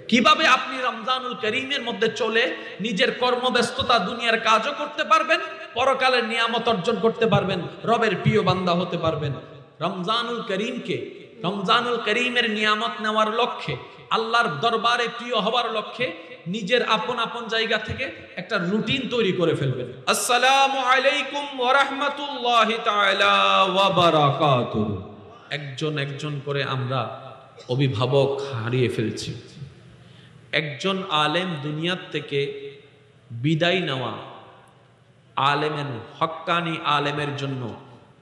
কিভাবে আপনি রমজানুল করিমের মধ্যে চলে নিজের কর্মব্যস্ততা দুনিয়ার কাজও করতে পারবেন, পরকালের নিয়ামত অর্জন করতে পারবেন, রবের প্রিয় বান্দা হতে পারবেন। রমজানুল করিমের নিয়ামত নেওয়ার লক্ষ্যে, আল্লাহর দরবারে প্রিয় হওয়ার লক্ষ্যে নিজের আপন আপন জায়গা থেকে একটা রুটিন তৈরি করে ফেলবেন। আসসালামু আলাইকুম ওয়া রাহমাতুল্লাহি তাআলা ওয়া বারাকাতুহু। একজন একজন করে আমরা অভিভাবক হারিয়ে ফেলছি। একজন আলেম দুনিয়ার থেকে বিদায় নেওয়া, আলেমের হক্কানি আলেমের জন্য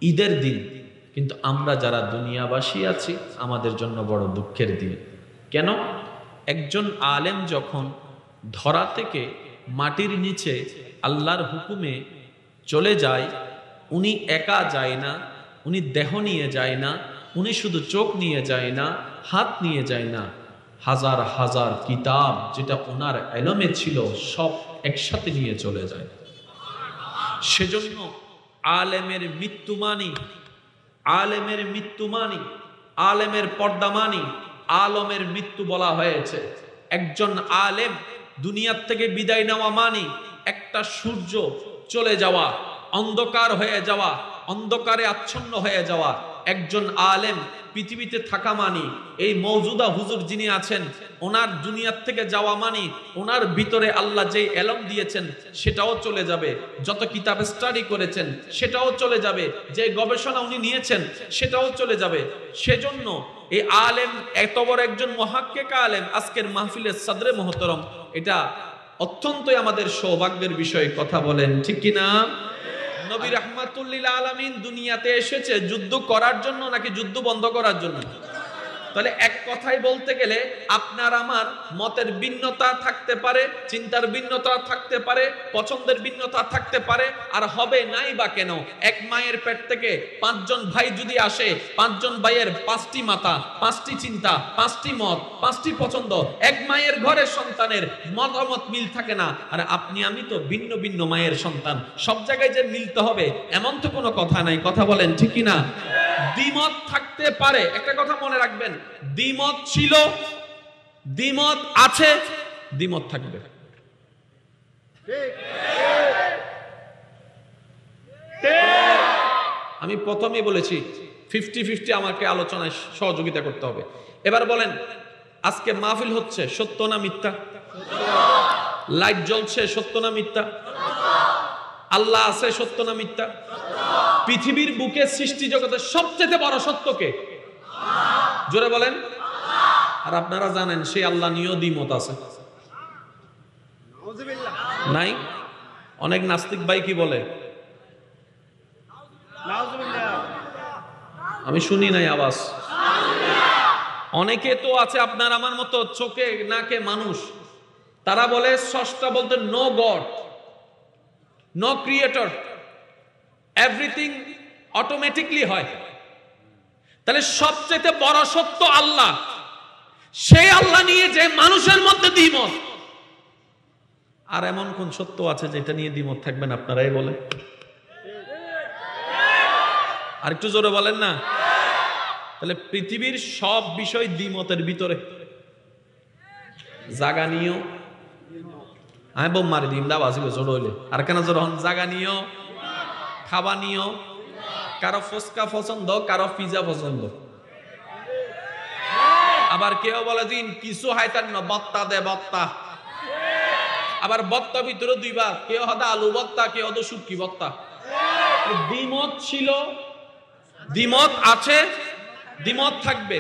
ঈদের দিন, কিন্তু আমরা যারা দুনিয়াবাসী আছি আমাদের জন্য বড় দুঃখের দিন। কেন? একজন আলেম যখন ধরা থেকে মাটির নিচে আল্লাহর হুকুমে চলে যায়, উনি একা যায় না, উনি দেহ নিয়ে যায় না, উনি শুধু চোখ নিয়ে যায় না, হাত নিয়ে যায় না, হাজার হাজার কিতাব যেটা ওনার এলমে ছিল সব একসাথে নিয়ে চলে যায়। সেজন্য আলেমের মৃত্যু মানি, আলেমের পর্দা মানি, আলমের মৃত্যু বলা হয়েছে। একজন আলেম দুনিয়ার থেকে বিদায় নেওয়া মানি একটা সূর্য চলে যাওয়া, অন্ধকার হয়ে যাওয়া, অন্ধকারে আচ্ছন্ন হয়ে যাওয়া। একজন আলেম পৃথিবীতে থাকা মানি, এই মওজুদা হুজুর যিনি আছেন ওনার দুনিয়ার থেকে যাওয়া মানি ওনার ভিতরে আল্লাহ যে এলম দিয়েছেন সেটাও চলে যাবে, যত কিতাব স্টাডি করেছেন সেটাও চলে যাবে, যে গবেষণা উনি নিয়েছেন সেটাও চলে যাবে। সেজন্য এই আলেম, এত বড় একজন মুহাক্কিক আলেম আজকের মাহফিলের সদরে মুহতারাম, এটা অত্যন্তই আমাদের সৌভাগ্যের বিষয়। কথা বলেন ঠিক কিনা? নবী রাহমাতুল লিল আলামিন দুনিয়াতে এসেছে যুদ্ধ করার জন্য নাকি যুদ্ধ বন্ধ করার জন্য? তাহলে এক কথাই বলতে গেলে আপনার আমার মতের ভিন্নতা থাকতে পারে, চিন্তার ভিন্নতা থাকতে পারে, পছন্দের ভিন্নতা থাকতে পারে, আর হবে নাই বা কেন? এক মায়ের পেট থেকে পাঁচজন ভাই যদি আসে, পাঁচজন ভাইয়ের পাঁচটি মাথা, পাঁচটি চিন্তা, পাঁচটি মত, পাঁচটি পছন্দ, এক মায়ের ঘরের সন্তানের মতামত মিল থাকে না। আর আপনি আমি তো ভিন্ন ভিন্ন মায়ের সন্তান, সব জায়গায় যে মিলতে হবে এমন তো কোনো কথা নাই। কথা বলেন ঠিক কিনা? দ্বিমত থাকতে পারে, একটা কথা মনে রাখবেন, দ্বিমত ছিল, দ্বিমত আছে, দ্বিমত থাকবে। আমি প্রথমেই বলেছি 50-50 আমাকে আলোচনায় সহযোগিতা করতে হবে। এবার বলেন, আজকে মাহফিল হচ্ছে সত্য না মিথ্যা? লাইট জ্বলছে সত্য না মিথ্যা? আল্লাহ আছে সত্য না মিথ্যা? পৃথিবীর বুকে সৃষ্টি জগতের সবচেয়ে বড় সত্যকে জোরে বলেন। আর আপনারা জানেন সেই আল্লাহ নিয়েও দ্বিমত আছে নাই? অনেক নাস্তিক ভাই কি বলে আমি শুনি নাই আওয়াজ। অনেকে তো আছে আপনার আমার মতো চোখে নাকে মানুষ, তারা বলে স্রষ্টা বলতে no God, no creator, everything automatically হয়। তাহলে সবচেয়ে বড় সত্য আল্লাহ, সেই আল্লাহ নিয়ে যে মানুষের মধ্যে দ্বিমত, আর এমন কোন সত্য আছে যেটা নিয়ে দ্বিমত থাকবেন? আপনারাই বলেন, আর একটু জোরে বলেন না। তাহলে পৃথিবীর সব বিষয় দ্বিমতের ভিতরে। জাগা নিয়েও আমি বোম মারি দিম দা বাসিবে জোর হইলে, আর কেন জোর হন? জাগা নিয়েও, খাবা নিয়েও, কারো ফুচকা পছন্দ, কারো পিজা পছন্দ। আবার কেউ বলে দিন কিছু হাইতার না বত্তা দে বত্তা, আবার বত্তা ভিতরে দুইবার, কেউ হয়তো আলু বত্তা, কেউ হয়তো শুটকি বত্তা। দ্বিমত ছিল, দ্বিমত আছে, দ্বিমত থাকবে।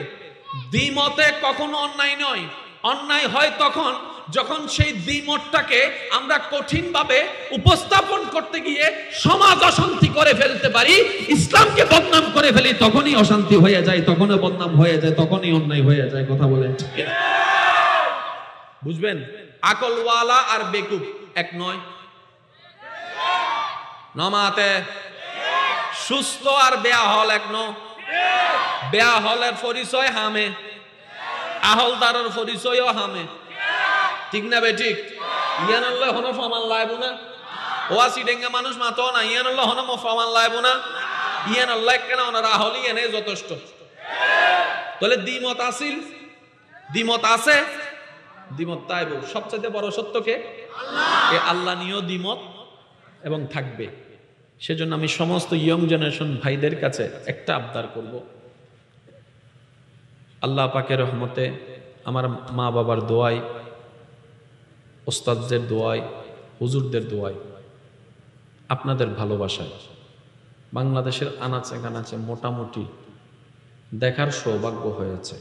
দ্বিমতে কখনো অন্যায় নয়, অন্যায় হয় তখন যখন সেই দ্বিমতটাকে আমরা কঠিনভাবে উপস্থাপন করতে গিয়ে সমাজ অশান্তি করে ফেলতে পারি, ইসলামকে বদনাম করে ফেলি, তখনই অশান্তি হয়ে যায়, তখনই বদনাম হয়ে যায়, তখনই অন্যায় হয়ে যায়। কথা বলেন বুঝবেন? আকলওয়ালা আর বেকুব এক নয়। নমাতে সুস্থ আর বেআহল এক নয়। বেআহলের পরিচয় হামে, আহলদারের পরিচয়ও হামে। ঠিক না বে ঠিক? ইয়ান আল্লাহ হন ফমান লাইব না, ওয়াসি ডেঙ্গা মানুষ মাতো না, ইয়ান আল্লাহ হন ফমান লাইব না, ইয়ান আল্লাহ কেন ওনারা আহলি এনে যথেষ্ট। তাহলে দ্বিমত আসিল, দ্বিমত আছে, দ্বিমত তাইব। সবচেয়ে বড় সত্যকে আল্লাহ, আল্লাহ নিয়েও দ্বিমত এবং থাকবে। সেজন্য আমি সমস্ত ইয়ং জেনারেশন ভাইদের কাছে একটা আবদার করব, আল্লাহ পাকের রহমতে, আমার মা বাবার দোয়ায়, ওস্তাদদের দোয়ায়, হুজুরদের দোয়ায়, আপনাদের ভালোবাসায় বাংলাদেশের আনাচে কানাচে মোটামুটি দেখার সৌভাগ্য হয়েছে,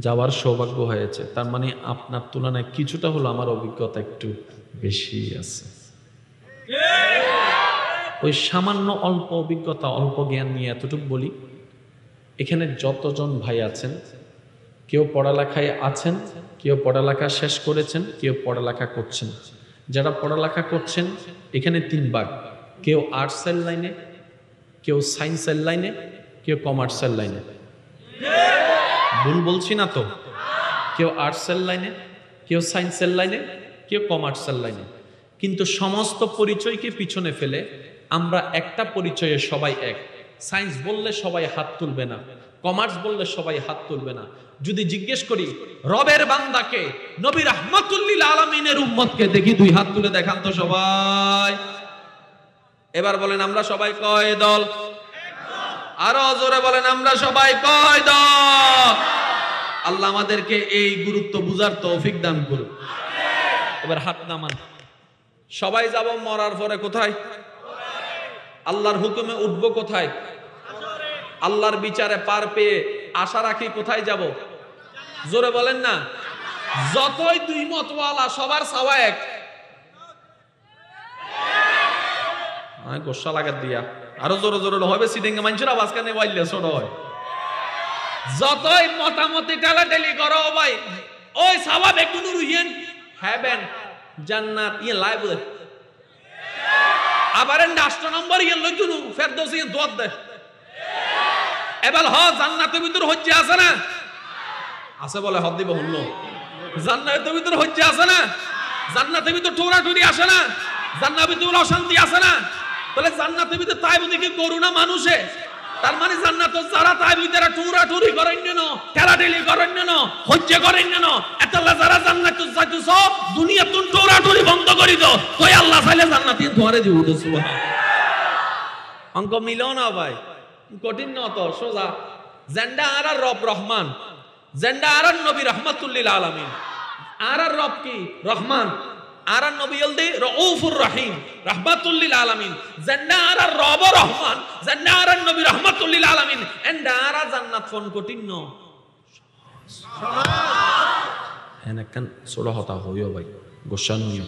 যাওয়ার সৌভাগ্য হয়েছে। তার মানে আপনার তুলনায় কিছুটা হলো আমার অভিজ্ঞতা একটু বেশি আছে। ওই সামান্য অল্প অভিজ্ঞতা, অল্প জ্ঞান নিয়ে এতটুকু বলি, এখানে যতজন ভাই আছেন, কেউ পড়ালেখায় আছেন, কেউ পড়ালেখা শেষ করেছেন, কেউ পড়ালেখা করছেন। যারা পড়ালেখা করছেন এখানে 3 ভাগ, কেউ আর্টসের লাইনে, কেউ সায়েন্সের লাইনে, কেউ কমার্সের লাইনে। ভুল বলছি না তো? কেউ আর্টসের লাইনে, কেউ সায়েন্সের লাইনে, কেউ কমার্সের লাইনে। কিন্তু সমস্ত পরিচয়কে পিছনে ফেলে আমরা একটা পরিচয়ে সবাই এক। সায়েন্স বললে সবাই হাত তুলবে না, কমার্স বললে সবাই হাত তুলবে না। যদি জিজ্ঞেস করি রবের বান্দাকে, নবী রাহমাতুল লিল আলামিনের উম্মতকে, দেখি 2 হাত তুলে দেখান তো সবাই। এবার বলেন আমরা সবাই কয় দল? আরো জোরে বলেন আমরা সবাই কয় দল? আল্লাহ আমাদেরকে এই গুরুত্ব বুঝার তৌফিক দান করুন। এবার হাত নামান। সবাই যাব মরার পরে কোথায়? আল্লাহর হুকুমে উঠবো কোথায়? আল্লাহর বিচারে পার পেয়ে আশা রাখি কোথায় যাব? জোরে বলেন না। যতই 2 মতওয়ালা, সবার চাওয়া এক। গোসা লাগাত দিয়া আরো জোরে জোরে হবে, সিডিংয়ে মানুষের আওয়াজ কানে ওয়াইলে ছোট হয়। যতই মতামতি টেলাটেলি করো ভাই, ওই সাওয়াব একটু রুহিয়েন হ্যাবেন জান্নাত ইয়ে লাইব দে, আবার 8 নম্বর ইয়ে লইতুনু ফেরদৌস ইয়ে দোয়াত দে। এবার হ জান্নাতের ভিতর হজ্জে আছে না? আছে বলে হদ দিব হুল্লো। জান্নাতের ভিতর হজ্জে আছে না? জান্নাতের ভিতর ঠোরাঠুরি আসে না? জান্নাতের ভিতর অশান্তি আছে না? তাহলে জান্নাতের ভিতর তাই বুঝি করুণা মানুষে। তার মানে জান্নাত যারা তাই ভিতরে ঠোরাঠুরি করেন না, ঠেলাঠেলি করেন না, হজ্জে করেন না, এতলা যারা জান্নাত যাইতেছ দুনিয়া তুন ঠোরাঠুরি বন্ধ করি দাও, কই আল্লাহ চাইলে জান্নাতে ধরে দিব। সুবহানাল্লাহ। অঙ্ক মিলো না ভাই, কঠিন না তো, সোজা। জেন্ডা আর রব রহমান, জেন্ডা আর নবী রাহমাতুল লিল আলামিন। আর রব কি? রহমান। আর নবী হলদি রউফুর রহিম, রাহমাতুল লিল আলামিন। জেন্ডা আর রব রহমান, জেন্ডা আর নবী রাহমাতুল লিল আলামিন। এন্ডা আর জান্নাত ফোন কঠিন ন। সুবহানাল্লাহ। এনকান ছোড় হতা হইও ভাই, গোসান হইও।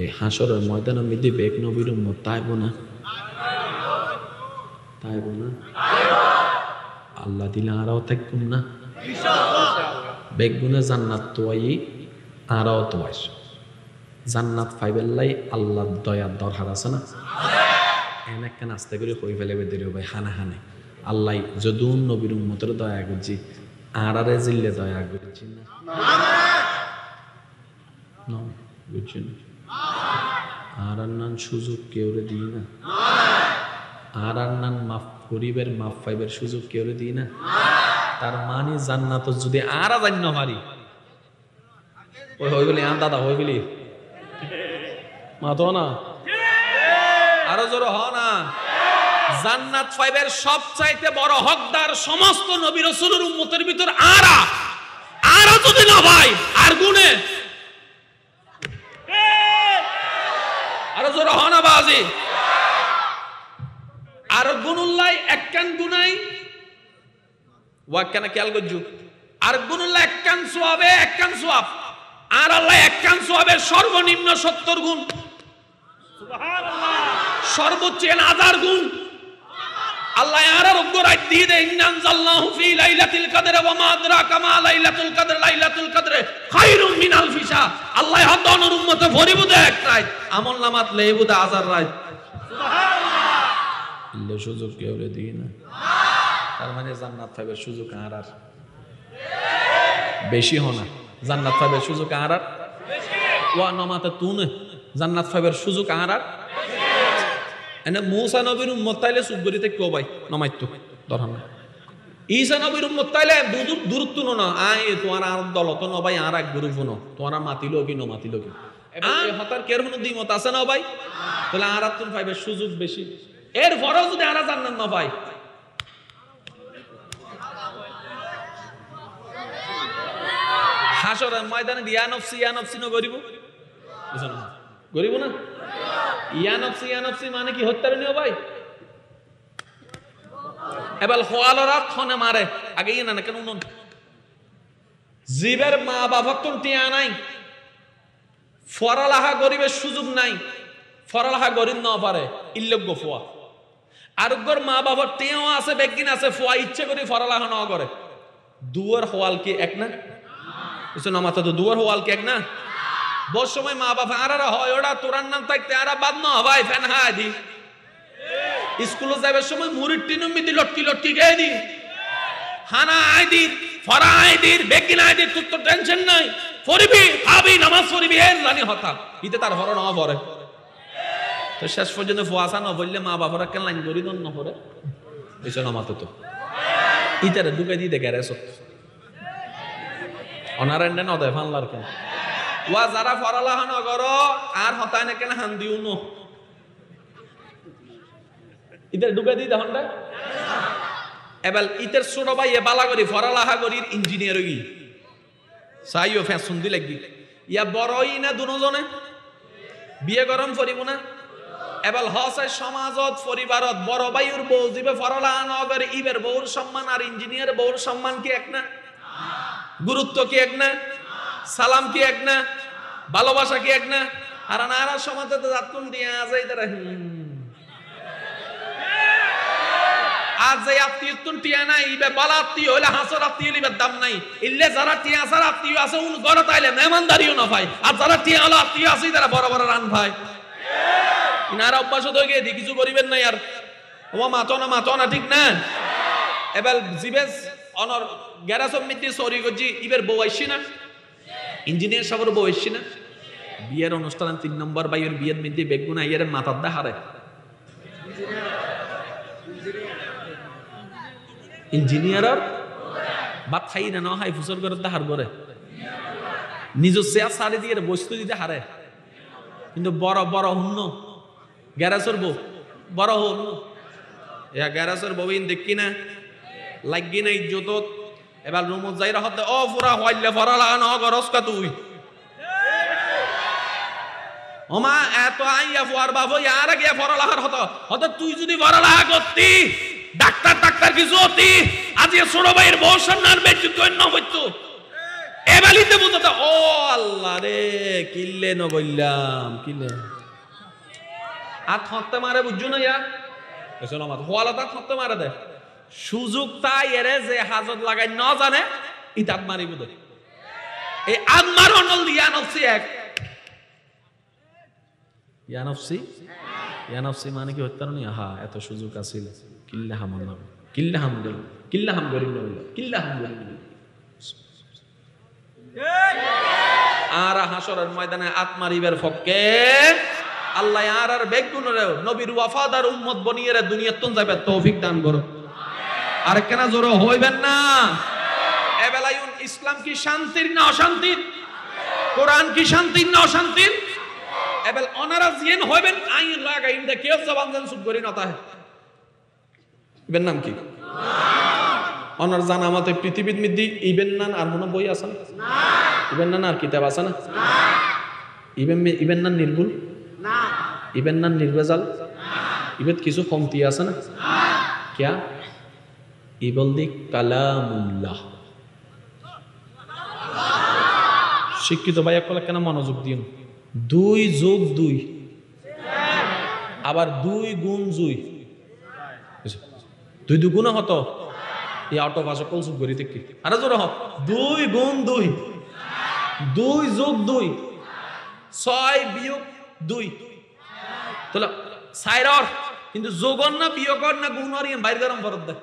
এই হাসরের ময়দানে মিদি বেক নবীর উম্মত তাইব না, তাইব না। আল্লাহ দিলে আরাও থাকুন না বেগুনে জান্নাত তোয়াই, আরাও তোয়াইস জান্নাত ফাইবেল্লাই আল্লাহর দয়ার দরকার আছে না? এনেকেন আস্তে করে হই ফেলে বেদিও ভাই হানে হানে আল্লাহ যদুন নবীর উম্মতের দয়া করছি, আরারে জিল্লে দয়া করছি না, বুঝছেন? আর নান সুযোগ কেউরে দিই না, আর নান মাফ গরিবের মাফ পাইবের সুযোগ কেউরে দিই না। তার মানে জান্নাত যদি আরা জান্য পারি, ওই হই বলি আর দাদা হই বলি মা তো না, আরো জোর হ না। জান্নাত পাইবের সবচাইতে বড় হকদার সমস্ত নবী রাসূলের উম্মতের ভিতর আরা, আরা যদি না ভাই আর গুণে, আরো জোর হ না বাজি। আর গুণুল্লাহ একখান গুনাই ওয়াক্কানা খেয়াল করজু, আর গুণুল্লাহ একখান সোয়াবে একখান সোয়াব, আর আল্লাহ একখান সোয়াবের সর্বনিম্ন 70 গুণ, সুবহানাল্লাহ, সর্বোচ্চ 1000 গুণ। আল্লাহ আর রব্বুর রাত দিয়ে দেন, ইনজাল্লাহু ফি লাইলাতুল কদর ওয়া মা আদরাকা মা লাইলাতুল কদর, লাইলাতুল কদর খায়রুম মিন আলফি শাহর। আল্লাহ হদনের উম্মতে ভরিবুদে এক রাত, আমল নামাত লেবুদে 1000 রাত। সুবহানাল্লাহ। ইল্লে সুযোগ কেউরে দিই না। তার মানে জান্নাত পাইবার সুযোগ আর আর বেশি হনা, জান্নাত পাইবার সুযোগ আর আর বেশি। ওয়া নামাতে তুনে জান্নাত পাইবার সুযোগ আর আর এনে। মুসা নবীর উম্মত তাইলে সুগরিতে কেউ ভাই নমাইতো দরকার না। ঈসা নবীর উম্মত তাইলে দূরত্ব না আয় তোমার আর দল তো না ভাই আর এক গ্রুপ না তোমার মাতিলো কি না মাতিলো কি এই হতার কের কোনো দ্বিমত আছে না ভাই তাহলে আর তুন পাইবে সুযোগ বেশি এর পরেও যদি আর জান্নাত না পাই হাসরের ময়দানে ইয়া নফসি না গরিব বুঝছো না গরিব না ইয়া নফসি মানে কি হত্যা নিও ভাই এবার হওয়ালরা খনে মারে আগে ইয়ে না কেন উনুন জীবের মা বাবা তো টিয়া নাই ফরালাহা গরিবের সুযোগ নাই ফরালাহা গরিব না পারে ইল্লজ্ঞ ফোয়া আরোগ্যর মা বাবার টিয়াও আছে বেগিন আছে ফোয়া ইচ্ছে করে ফরালাহা না করে দুয়ার হওয়াল কি এক না বুঝছো না মাথা তো দুয়ার হওয়াল কি এক না বহু সময় মা বাবা আরারা হয় ওরা তোরার নাম থাকতে আরা বাদ না ভাই ফ্যান হাই দি স্কুলে যাবার সময় মুড়ির টিনমিদি লটকি গেয়ে দি হানা আইদি ফরা আইদির বেগিন আইদির তুই তো টেনশন নাই পড়বি খাবি নামাজ পড়বি এর জানি হতা ইতে তার হর না পড়ে তো শেষ পর্যন্ত ফুয়াসা না বললে মা বাবারা কেন লাইন করি দন না পড়ে এসে নামাতে তো ইতারে ঢুকে দিতে গেরেছ অনারেন্ডে ন দেয় ফানলার কেন ওয়া যারা ফরালাহা না করো আর হতায় না কেন হান দিও ন ইতারে ঢুকে দিই তখন এবার ইতের ছোট ভাই এ বালা করি ফরালাহা করি ইঞ্জিনিয়ার গি চাইও ফ্যাশন দি লাগবি ইয়া বড়ই না দুজনে বিয়ে গরম করিব না এবার হসাই সমাজত পরিবারত বড় ভাইয়ের বউ দিবে ফরালাহা না করে ইবের বউর সম্মান আর ইঞ্জিনিয়ার বউর সম্মান কি এক না গুরুত্ব কি এক না সালাম কি এক না ভালোবাসা কি এক না আর নারা সমাজে তো যাতুন দিয়া যায় তারা আজ যে আত্মীয় তুন টিয়া নাই ইবে বালা আত্মীয় হইলে হাসর আত্মীয় লিবে দাম নাই ইল্লে যারা টিয়া আসার আত্মীয় আছে উন ঘরে তাইলে মেহমানদারিও না ভাই আর যারা টিয়া হলো আত্মীয় আছে তারা বড় বড় রান ভাই ইনারা অভ্যাস হয়ে গিয়ে কিছু করিবেন না আর ও মাতো না ঠিক না এবার জিবেস অনর গ্যারাসম মিত্তি সরি গজি ইবের বউ আইছি না ইঞ্জিনিয়ার সাবর বউ আইছি না বিয়ের অনুষ্ঠান 3 নম্বর বাইয়ের বিয়ের মিত্তি বেগুনা ইয়ের মাথার দা হারে ইঞ্জিনিয়ার বাপ খাই না হাই ফুসর করে হার করে নিজ চেয়ার সারি দিয়ে বস্তু দিতে হারে কিন্তু বড় হুন্ন গ্যারাসের বউ বড় হন গ্যারাসের বউইন দেখি না লাগি না ইজ্জত এবার রুমত যাই হতে ও পুরা হইলে ফরালা ন গরস কা তুই ওমা এত আইয়া ফুয়ার বাবু আর আগে ফরালাহার হতো তুই যদি ফরালাহা করতি ডাক্তার কি জোতি আজ এ ছোট ভাইয়ের বউ সামনার বেজ্জত কইন না হইতো এ বালিতে বুঝতা ও আল্লাহ রে কিল্লে ন বললাম কিল্লে আর থতে মারে বুঝছো না ইয়া এসো না মাথা হওয়ালাটা থতে মারে দে সুযোগ তাই এরে যে হাজত লাগাই ন জানে ইতাত মারিব দে এই আম্মার অনল দিয়া নফসি এক ইয়ানফসি মানে কি হত্যা নয় হা এত সুযোগ আছিল কিল্লাহাম নাম কিল্লাহাম গরিব নবী কিল্লাহাম গরিব আর হাসরের ময়দানে আত্মারিবের ফককে আল্লাহ আর বেগুনরে নবীর ওয়াফাদার উম্মত বনিয়ে দুনিয়াত তুন যাবে তৌফিক দান করো আর কেন জোরে হইবেন না এবেলায়ুন ইসলাম কি শান্তির না অশান্তির কোরআন কি শান্তির না অশান্তির এবেল অনারা জিয়েন হইবেন আইন লাগাই ইনদা কেউ জবান দেন সুদ করি নতা ইবেন নাম কি অনার জানা মতে পৃথিবীর মধ্যে ইবেন নান আর কোনো বই আছে না ইবেন নান আর কিতাব আছে না ইবেন নান নির্ভুল না ইবেন নান নির্ভেজাল ইবেত কিছু কমতি আছে না क्या ইবল দি কালামুল্লাহ শিক্ষিত ভাই একলা কেন মনোযোগ দিন 2 যোগ 2 আবার 2 গুণ 2 দুগুণ হতো এই অটো ভাষা কোন সুখ করি দেখি আরে জোরে হ 2 গুণ 2 2 যোগ 2 6 বিয়োগ 2 তাহলে সাইরর কিন্তু যোগন না বিয়োগন না গুণর ইন বাইর গরম ফরত দে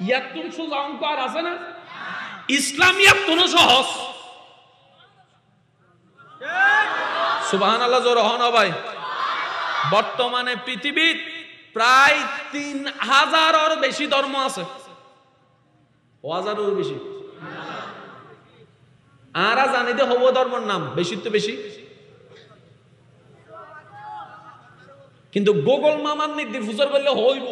ইয়াতুন সোজা অঙ্ক আর আছে না ইসলাম ইয়াতুন সহজ সুবহানাল্লাহ জোরে হন ভাই বর্তমানে পৃথিবীর প্রায় 3000-এর বেশি ধর্ম আছে। 1000-এর বেশি। আরা জানিতে হব ধর্মের নাম বেশি তো বেশি, কিন্তু গোগল মামার নির্দি ফুজর করলে হইব।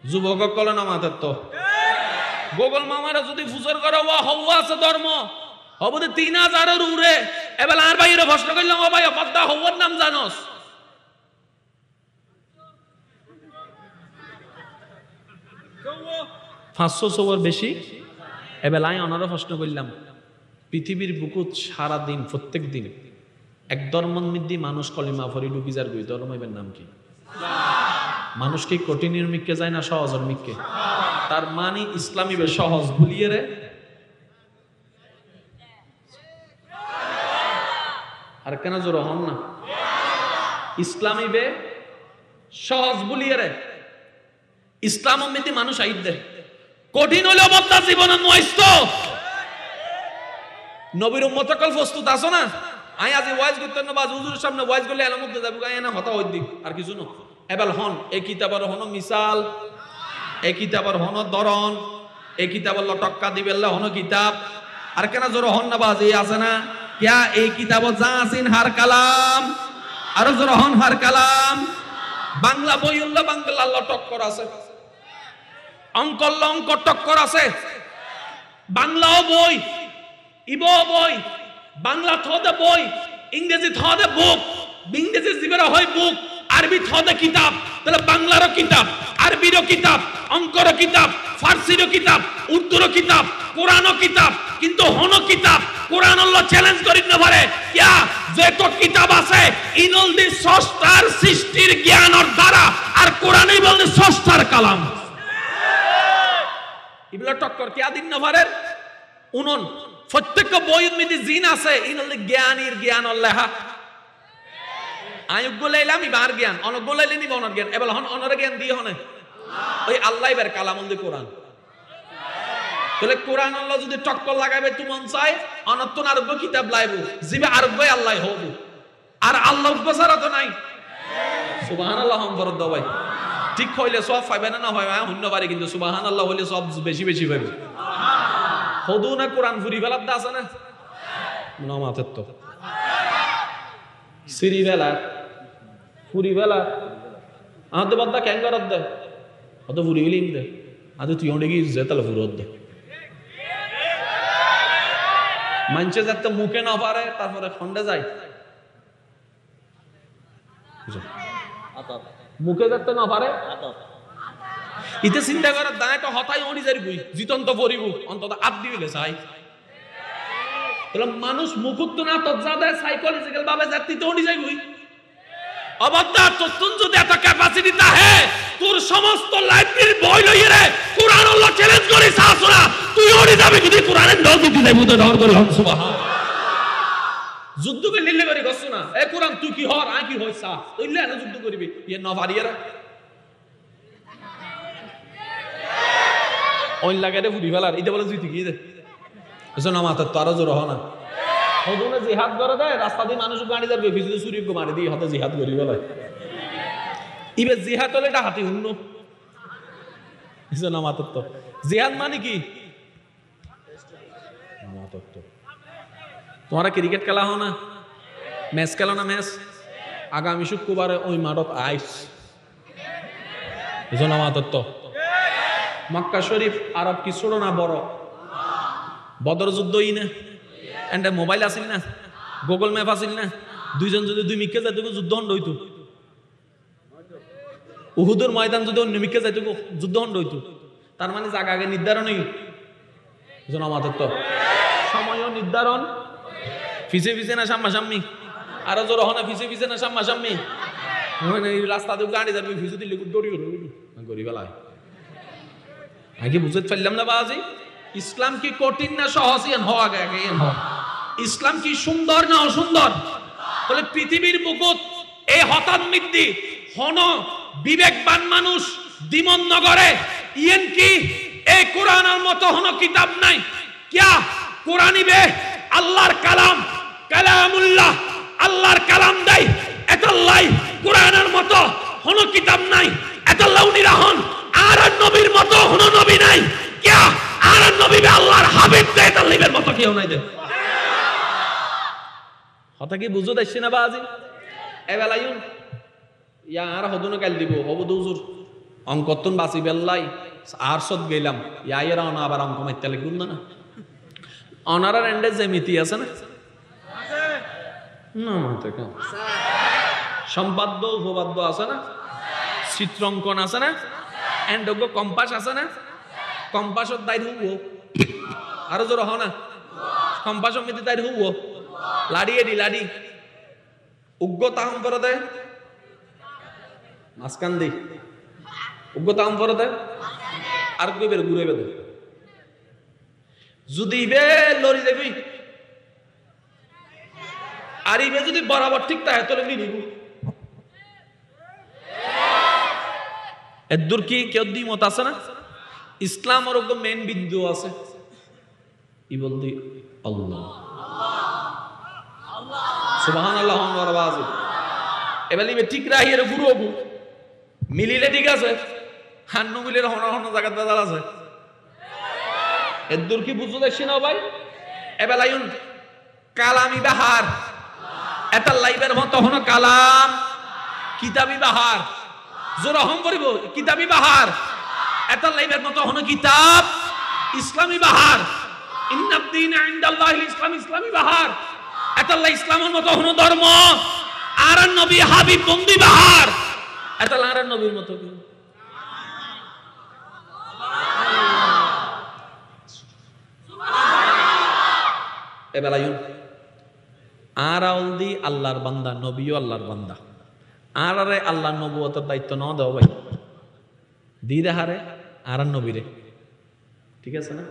যুবক কলে না মাথার তো গোগল মামারা যদি ফুজর করে হব আছে ধর্ম হব 3000-এর উড়ে। এবার আর ভাইয়ের প্রশ্ন করলাম, ও ভাই পদ্মা হওয়ার নাম জানোস? 500 বেশি। এবার আমি ওনারা প্রশ্ন করলাম, পৃথিবীর বুকুত সারাদিন প্রত্যেক দিন এক ধর্মের মধ্যে মানুষ কলিমা ফরি ঢুকি যার গই ধর্মের নাম কি? মানুষ কি কঠিনের মিককে যায় না সহজের মিককে? তার মানে ইসলামী বে সহজ ভুলিয়ে রে। আর কেন জোর হন না? ইসলামী বে সহজ ভুলিয়ে রে। ইসলাম মধ্যে মানুষ আইদ দেয় কঠিন হলে অবস্থা জীবনে নয়স্ত নবীর উম্মত কল প্রস্তুত আছো না? আই আজি ওয়াজ করতে না বাজ হুজুরের সামনে ওয়াজ করলে এর মধ্যে যাবো গায় না হতা হই দিক আর কিছু না। এবার হন এই কিতাবের হন মিসাল, এই কিতাবের হন দরন, এই কিতাবের লটক্কা দিবেল্লা হন কিতাব। আর কেন জোর হন না বাজ এই আছে না কিয়া এই কিতাব যা আছেন হার কালাম, আর জোর হন হার কালাম। বাংলা বই উল্লা বাংলা লটক্কর আছে, অঙ্ক অঙ্ক টক্কর আছে। বাংলাও বই, ইবো বই, বাংলা থদে বই, ইংরেজি থদে বুক, ইংরেজি জিবেরা হয় বুক, আরবি থদে কিতাব। তাহলে বাংলারও কিতাব, আরবিরও কিতাব, অঙ্করও কিতাব, ফার্সিরও কিতাব, উর্দুরও কিতাব, কোরআনও কিতাব। কিন্তু হনো কিতাব কোরআন আল্লাহ চ্যালেঞ্জ করি না পারে কিয়া যত কিতাব আছে ইনল দি সষ্টার সৃষ্টির জ্ঞানের দ্বারা, আর কোরআনই বলতে সষ্টার কালাম। ইবলা টক্কর কি আদিন নভারের উনন প্রত্যেক বইয়ের মধ্যে জিন আছে ইনল জ্ঞানীর জ্ঞান আল্লাহ। আয়ুগ লাইলাম ইবার জ্ঞান অনগ লাইলে নিব অনর জ্ঞান। এবার হন অনর জ্ঞান দিয়ে হনে ওই আল্লাহ ইবার কালাম দি কোরআন। তাহলে কোরআন আল্লাহ যদি টক্কর লাগাবে তুমন চাই অনত্তন আরব্য কিতাব লাইব জিবে আরব্য আল্লাহ হব, আর আল্লাহ উপসারা তো নাই। সুবহানাল্লাহ হম ফরদ ভাই ঠিক হইলে সব পাইবে না হয় শূন্য পারে, কিন্তু সুবহানাল্লাহ হইলে সব বেশি বেশি পাইবে। হদু না কোরআন ফুরি বেলার দা আছে না নমাতের তো সিরি বেলা ফুরি বেলা আহতে বাদ্দা ক্যাং করত দে অত ফুরি গেলিম দে আদে তুই অনেক যে তাহলে ফুরত দে মানছে যাতে মুখে না পারে তারপরে খন্ডে যায় মুখে যাতে না পারে ইতে চিন্তা করে দায় তো হতাই অড়ি যাইবি জিতন্ত পরিব অন্তত আপ দিবিলে চাই। তাহলে মানুষ মুখুত না তো যাদের সাইকোলজিক্যাল ভাবে জাতিতে অড়ি যাইবি অবদ্ধা তোর যদি এত ক্যাপাসিটি তাহে তোর সমস্ত লাইব্রেরি বই লইয়ে রে কোরআন আল্লাহ চ্যালেঞ্জ করে সাসরা তুই অড়ি যাবি যদি কোরআনের দল দিতে নাই বুঝে ধর করে হন সুবহান। যুদ্ধ কে লিলে করে গছ না এ কোরআন তুই কি হর আ কি হইছা তুইলে না যুদ্ধ করবি ইয়ে না পারিয়েরা ওই লাগারে ফুরি ফেলার এটা বলে তুই কি দে এসো না মাথা তো আরো জোর হ না ওদনে জিহাদ করে দেয় রাস্তা দিয়ে মানুষ গাড়ি যাবে ফিজিতে চুরি মারি দিয়ে হাতে জিহাদ করি বেলায় ইবে জিহাদ হলে এটা হাতি হুন্ন এসো না মাথা তো জিহাদ মানে কি মাথা তো তোমরা ক্রিকেট খেলা হো না ম্যাচ খেলো না ম্যাচ আগামী শুক্রবারে ওই মাঠত আইস এসো না মাথা তো মক্কা শরীফ আরব কি ছোট না বড় বদর যুদ্ধই না এন্ড মোবাইল আসিল না গুগল ম্যাপ আসিল না দুইজন যদি দুই মিকে যাইতে যুদ্ধ হন্ড হইতো উহুদের ময়দান যদি অন্য মিকে যাইতে যুদ্ধ হন্ড হইতো তার মানে জায়গা আগে নির্ধারণই জনমাতর তো সময় নির্ধারণ ফিসে ফিসে না সাম্মাসাম্মি আরো জোর হনা ফিসে ফিসে না সাম্মাসাম্মি রাস্তা দিয়ে গাড়ি যাবে ফিসে দিলে দৌড়ি গরিবেলায় আগে বুঝতে পারলাম না বাজি ইসলাম কি কঠিন না সহজ হওয়া আগে ইসলাম কি সুন্দর না অসুন্দর? বলে পৃথিবীর বুকুত এই হঠাৎ মৃত্যু হন বিবেকবান মানুষ দিমন নগরে ইয়েন কি এই কোরআনের মতো হন কিতাব নাই কিয়া কোরআনই বে আল্লাহর কালাম কালামুল্লাহ আল্লাহর কালাম দেয় এতাল্লাই কোরআনের মতো কোন কিতাব নাই, এতাল্লাহ উনিরা হন আর নবীর মতো কোন নবী নাই। কিয়া আর নবী আল্লাহর হাবিব তে এতাল্লাহের মতো কেউ নাই দে। কথা কি বুঝো দেখছি না বাজি? এবেলায়ুন ইয়া আর হদুন কাল দিব হবুদ হুজুর অঙ্কতন বাসি বেল্লাই আর সদ গেলাম ইয়া এরা না আবার অঙ্ক মাইতে লিখুন না অনারার এন্ডে যেমিতি আছে না না মাতে কেন সম্পাদ্য উপপাদ্য আছে না, চিত্রাঙ্কন আছে না, এন্ডোগ কম্পাস আছে না, কম্পাসত দাই হুবো আরো জোর হ না, কম্পাস মিতি দাই হুবো লাড়ি এডি লাড়ি উগ্র তাহম করে দেয় মাঝখান দি উগ্র তাহম করে দেয় আর কই বের ঘুরে বেদে যদি বে লড়ি দেবি আর ইবে যদি বরাবর ঠিক থাকে তাহলে নিব এর দূর কি কেউ দ্বিমত আছে না? ইসলাম ওর মেন বিন্দু আছে ই বলদি আল্লাহ সুবহানাল্লাহ ওয়া বারাকাতু এবারে ইবে ঠিক রাহি এর গুরু হবু মিলিলে ঠিক আছে হান্নু মিলের হন হন জায়গা দাদা আছে এর দূর কি বুঝো দেখছি না ভাই? এবারে আইন কালামি বাহার এটা লাইবের মতো হন কালাম কিতাবি বাহার জোর হম করিব কিতাবি বাহার এটা লাইবের মতো হন কিতাব ইসলামী বাহার ইন্নাদ-দীন ইনদাল্লাহিল ইসলাম ইসলামী বাহার এটা লাই ইসলামের মতো হন ধর্ম আর নবী হাবিব বন্দি বাহার এটা আর নবীর মতো কি এবেলা ইউন আর আউলদি আল্লাহর বান্দা নবীও আল্লাহর বান্দা আর আরে আল্লাহ নবুয়তের দায়িত্ব ন দাও ভাই দি দেহারে আর নবীরে ঠিক আছে না?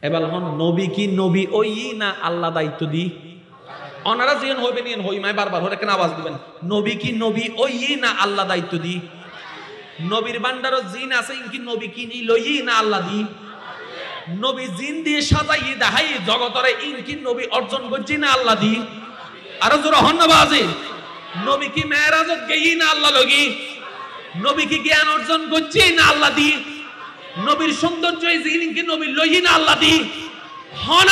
এবার হন নবী কি নবী ওই না আল্লাহ দায়িত্ব দি অনারা যেন হইবেন ইন হই মাই বারবার হরে কেন আওয়াজ দিবেন নবী কি নবী ওই না আল্লাহ দায়িত্ব দি নবীর বান্দারও জিন আছে ইনকি নবী কি নি লই না আল্লাহ দি নবী জিন দিয়ে সাজাই দেখাই জগতরে ইনকি নবী অর্জন করছি না আল্লাহ দি আরো জোর হন না বাজে নবী কি মেরাজত গেই না আল্লাহ লগি নবী কি জ্ঞান অর্জন করছি না আল্লাহ দি নবীর সৌন্দর্য ইনকি নবী লই না আল্লাহ দি হন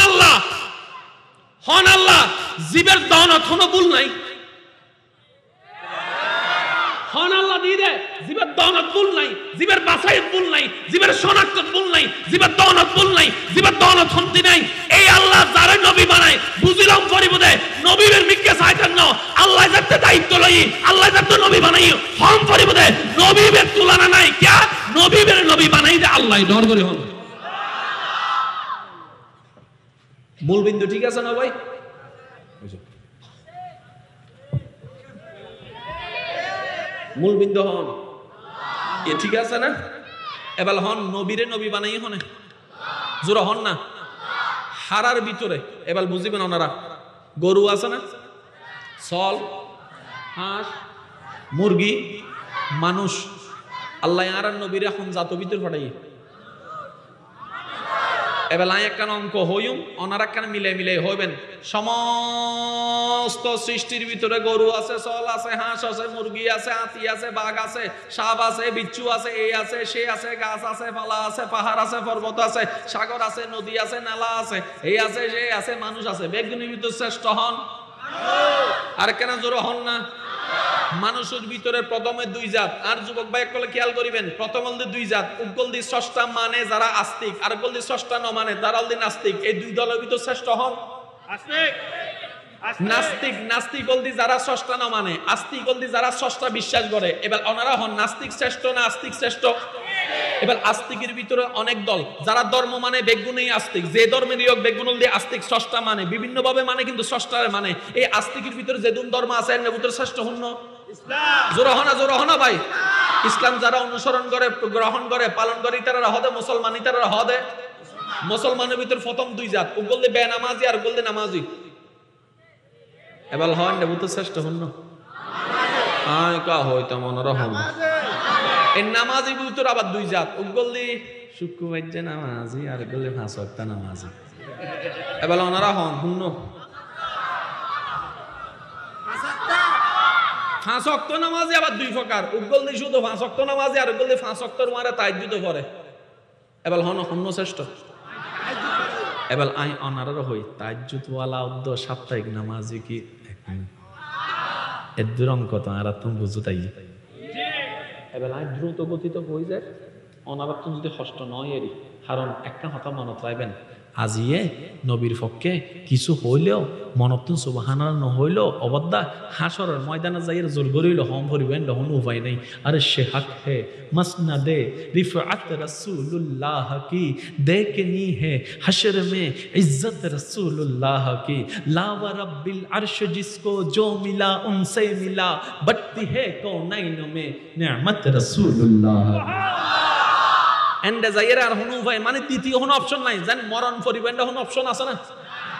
আল্লাহ জীবের দানত হনো ভুল নাই হন আল্লাহ দি দে জীবের দানত ভুল নাই জীবের বাছাই ভুল নাই জীবের শনাক্ত ভুল নাই জীবের দানত ভুল নাই জীবের দানত হন্তি নাই এই আল্লাহ যারা নবী বানায় বুঝিলাম পরিবদে নবীর মিক্কে চাইতেন না আল্লাহ যাতে দায়িত্ব লই আল্লাহ যাতে নবী বানাই হম পরিবদে নবীর তুলনা নাই কিয়া নবীর নবী বানাই দে আল্লাহ ডর করে হন মূল বিন্দু ঠিক আছে না ভাই? মূল বিন্দু হন এ ঠিক আছে না? এবার হন নবীরে নবী বানাই হনে জোরা হন না হারার ভিতরে এবার বুঝিবেন ওনারা গরু আছে না সল হাঁস মুরগি মানুষ আল্লাহ আর নবীর এখন জাত ভিতর ফাটাই এবার একখান অঙ্ক হইম ওনার একখান মিলে মিলে হইবেন সমস্ত সৃষ্টির ভিতরে গরু আছে সল আছে হাঁস আছে মুরগি আছে হাতি আছে বাঘ আছে সাপ আছে বিচ্ছু আছে এই আছে সে আছে গাছ আছে পালা আছে পাহাড় আছে পর্বত আছে সাগর আছে নদী আছে নালা আছে এই আছে সে আছে মানুষ আছে বেগুনির ভিতর শ্রেষ্ঠ হন আর কেন জোর হন না? মানুষের ভিতরে প্রথমে দুই জাত আর যুবক ভাই একলে খেয়াল করিবেন প্রথম হল দুই জাত উগলদি ষষ্ঠা মানে যারা আস্তিক আর গলদি ষষ্ঠা ন মানে তারা হলদি নাস্তিক এই দুই দলের ভিতর শ্রেষ্ঠ হন আস্তিক নাস্তিক নাস্তিক গলদি যারা ষষ্ঠা ন মানে আস্তিক গলদি যারা ষষ্ঠা বিশ্বাস করে এবার ওনারা হন নাস্তিক শ্রেষ্ঠ না আস্তিক শ্রেষ্ঠ? এবার আস্তিকের ভিতরে অনেক দল যারা ধর্ম মানে বেগুনেই আস্তিক যে ধর্মের ইয়োগ বেগুনল দিয়ে আস্তিক ষষ্ঠা মানে বিভিন্ন ভাবে মানে কিন্তু ষষ্ঠারে মানে এই আস্তিকের ভিতরে যে দুন ধর্ম আছে এর ভিতরে শ্রেষ্ঠ হন জোর হনা ভাই ইসলাম যারা অনুসরণ করে গ্রহণ করে পালন করে তারা হদে মুসলমানি তারা হদে মুসলমানের ভিতর প্রথম দুই জাত উগল দিয়ে বেনামাজি আর উগল দিয়ে নামাজি এবার হন নেবু তো শ্রেষ্ঠ হন আয় কা হইতো মনোরা হন এই নামাজি ভিতর আবার দুই জাত উগল দিয়ে শুক্রবার যে নামাজি আর উগল দিয়ে 5 ওয়াক্ত নামাজি এবার ওনারা হন হুন্ন 5 ওয়াক্ত নামাজি আবার 2 প্রকার, উগল দি শুধু 5 ওয়াক্ত নামাজি আর উগল দি 5 ওয়াক্তর মারে তাহাজ্জুদ পড়ে। এবার হন শ্রেষ্ঠ, এবার আই অনারও হই তাহাজ্জুদ ওয়ালা উদ্দ সাপ্তাহিক নামাজি কি এর দুরঙ্ক তো আর তুমি বুঝো তাই। এবার আই দ্রুত গতিতে হয়ে যায় অনারত্ব যদি কষ্ট নয় এরই, কারণ একটা কথা মনত রাখবেন, আজিয়ে নবীর পক্ষে কিছু হইলেও মনতুন সুবহানাল্লাহ নহইলেও অবদ্দা হাসরের ময়দানে যাইয়ের জোর করিল হম ভরিবেন লহন উপায় নেই। আরে সে হক হে মসনদে রিফআত রাসূলুল্লাহ কি দেখনি হে हशर में इज्जत रसूलुल्लाह की ला व रब्बिल अर्श जिसको जो मिला उनसे मिला बढ़ती है कौनैन में नेमत रसूलुल्लाह। এন্ডে যাইয়ের আর হনু ভাই মানে তৃতীয় কোনো অপশন নাই, জান মরণ পরিবেন্ডা কোনো অপশন আছে না,